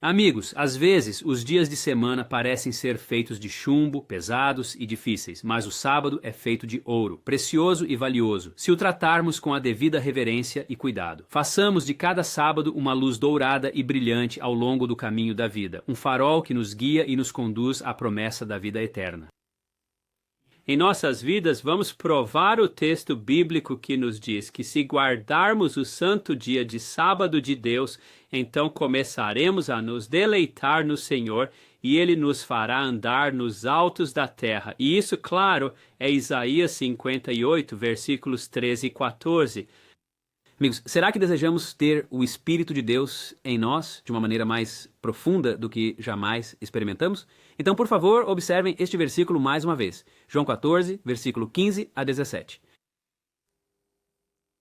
Amigos, às vezes os dias de semana parecem ser feitos de chumbo, pesados e difíceis, mas o sábado é feito de ouro, precioso e valioso, se o tratarmos com a devida reverência e cuidado. Façamos de cada sábado uma luz dourada e brilhante ao longo do caminho da vida, um farol que nos guia e nos conduz à promessa da vida eterna. Em nossas vidas, vamos provar o texto bíblico que nos diz que se guardarmos o santo dia de sábado de Deus, então começaremos a nos deleitar no Senhor e Ele nos fará andar nos altos da terra. E isso, claro, é Isaías 58, versículos 13 e 14. Amigos, será que desejamos ter o Espírito de Deus em nós de uma maneira mais profunda do que jamais experimentamos? Então, por favor, observem este versículo mais uma vez. João 14, versículo 15 a 17.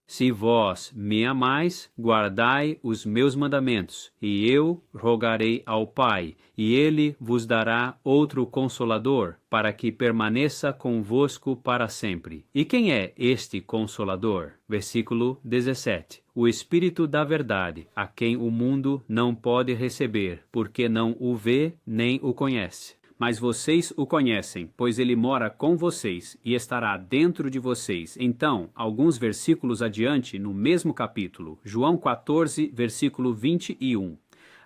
Se vós me amais, guardai os meus mandamentos, e eu rogarei ao Pai, e ele vos dará outro Consolador, para que permaneça convosco para sempre. E quem é este Consolador? Versículo 17. O Espírito da Verdade, a quem o mundo não pode receber, porque não o vê nem o conhece. Mas vocês o conhecem, pois ele mora com vocês e estará dentro de vocês. Então, alguns versículos adiante, no mesmo capítulo, João 14, versículo 21.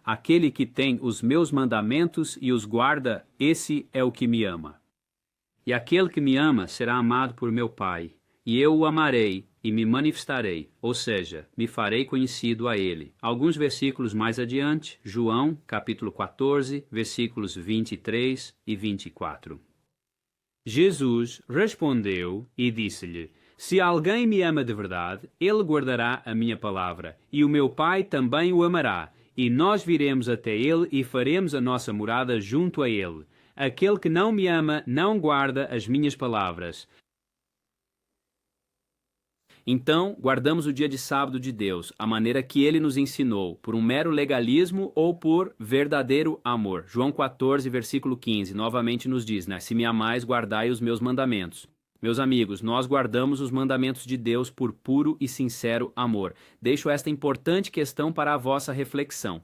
Aquele que tem os meus mandamentos e os guarda, esse é o que me ama. E aquele que me ama será amado por meu Pai, e eu o amarei e me manifestarei, ou seja, me farei conhecido a ele. Alguns versículos mais adiante, João, capítulo 14, versículos 23 e 24. Jesus respondeu e disse-lhe: se alguém me ama de verdade, ele guardará a minha palavra, e o meu Pai também o amará, e nós viremos até ele e faremos a nossa morada junto a ele. Aquele que não me ama não guarda as minhas palavras. Então, guardamos o dia de sábado de Deus, a maneira que Ele nos ensinou, por um mero legalismo ou por verdadeiro amor. João 14, versículo 15, novamente nos diz, se me amais, guardai os meus mandamentos. Meus amigos, nós guardamos os mandamentos de Deus por puro e sincero amor. Deixo esta importante questão para a vossa reflexão.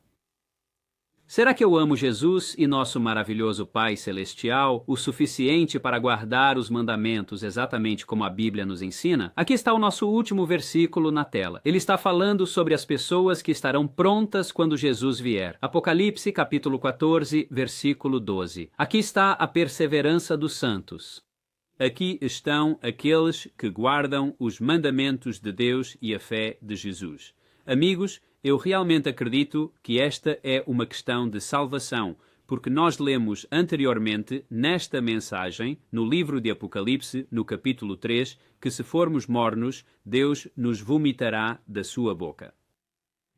Será que eu amo Jesus e nosso maravilhoso Pai Celestial o suficiente para guardar os mandamentos exatamente como a Bíblia nos ensina? Aqui está o nosso último versículo na tela. Ele está falando sobre as pessoas que estarão prontas quando Jesus vier. Apocalipse, capítulo 14, versículo 12. Aqui está a perseverança dos santos. Aqui estão aqueles que guardam os mandamentos de Deus e a fé de Jesus. Amigos, eu realmente acredito que esta é uma questão de salvação, porque nós lemos anteriormente nesta mensagem, no livro de Apocalipse, no capítulo 3, que se formos mornos, Deus nos vomitará da sua boca.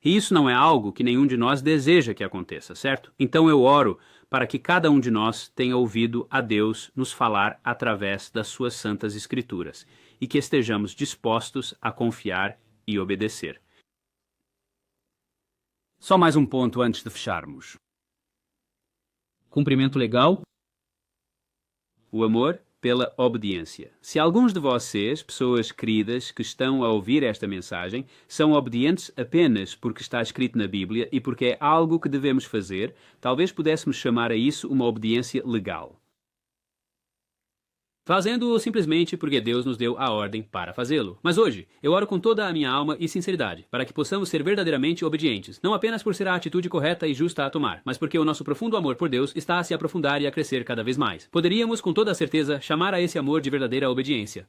E isso não é algo que nenhum de nós deseja que aconteça, certo? Então eu oro para que cada um de nós tenha ouvido a Deus nos falar através das suas santas escrituras e que estejamos dispostos a confiar e obedecer. Só mais um ponto antes de fecharmos. Cumprimento legal? O amor pela obediência. Se alguns de vocês, pessoas queridas que estão a ouvir esta mensagem, são obedientes apenas porque está escrito na Bíblia e porque é algo que devemos fazer, talvez pudéssemos chamar a isso uma obediência legal. Fazendo-o simplesmente porque Deus nos deu a ordem para fazê-lo. Mas hoje, eu oro com toda a minha alma e sinceridade, para que possamos ser verdadeiramente obedientes, não apenas por ser a atitude correta e justa a tomar, mas porque o nosso profundo amor por Deus está a se aprofundar e a crescer cada vez mais. Poderíamos, com toda a certeza, chamar a esse amor de verdadeira obediência.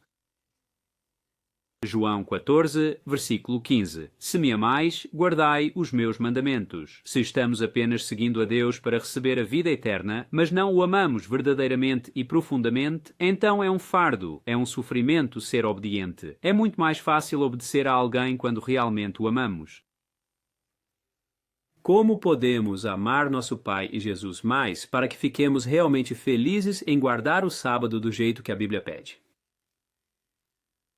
João 14, versículo 15. Se me amais, guardai os meus mandamentos. Se estamos apenas seguindo a Deus para receber a vida eterna, mas não o amamos verdadeiramente e profundamente, então é um fardo, é um sofrimento ser obediente. É muito mais fácil obedecer a alguém quando realmente o amamos. Como podemos amar nosso Pai e Jesus mais para que fiquemos realmente felizes em guardar o sábado do jeito que a Bíblia pede?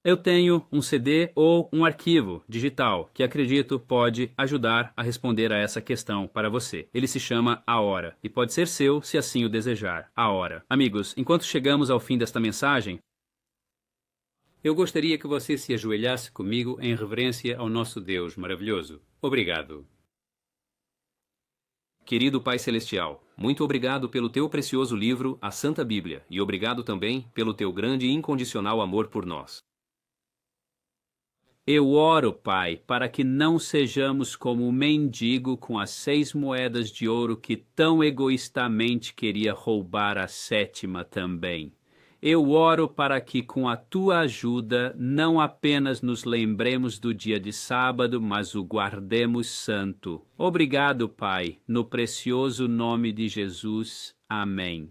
Eu tenho um CD ou um arquivo digital que acredito pode ajudar a responder a essa questão para você. Ele se chama A Hora e pode ser seu se assim o desejar. A Hora. Amigos, enquanto chegamos ao fim desta mensagem, eu gostaria que você se ajoelhasse comigo em reverência ao nosso Deus maravilhoso. Obrigado. Querido Pai Celestial, muito obrigado pelo teu precioso livro, a Santa Bíblia, e obrigado também pelo teu grande e incondicional amor por nós. Eu oro, Pai, para que não sejamos como o mendigo com as 6 moedas de ouro que tão egoístamente queria roubar a 7ª também. Eu oro para que, com a tua ajuda, não apenas nos lembremos do dia de sábado, mas o guardemos santo. Obrigado, Pai, no precioso nome de Jesus. Amém.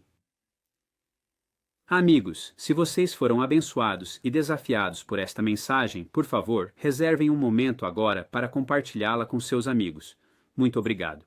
Amigos, se vocês foram abençoados e desafiados por esta mensagem, por favor, reservem um momento agora para compartilhá-la com seus amigos. Muito obrigado.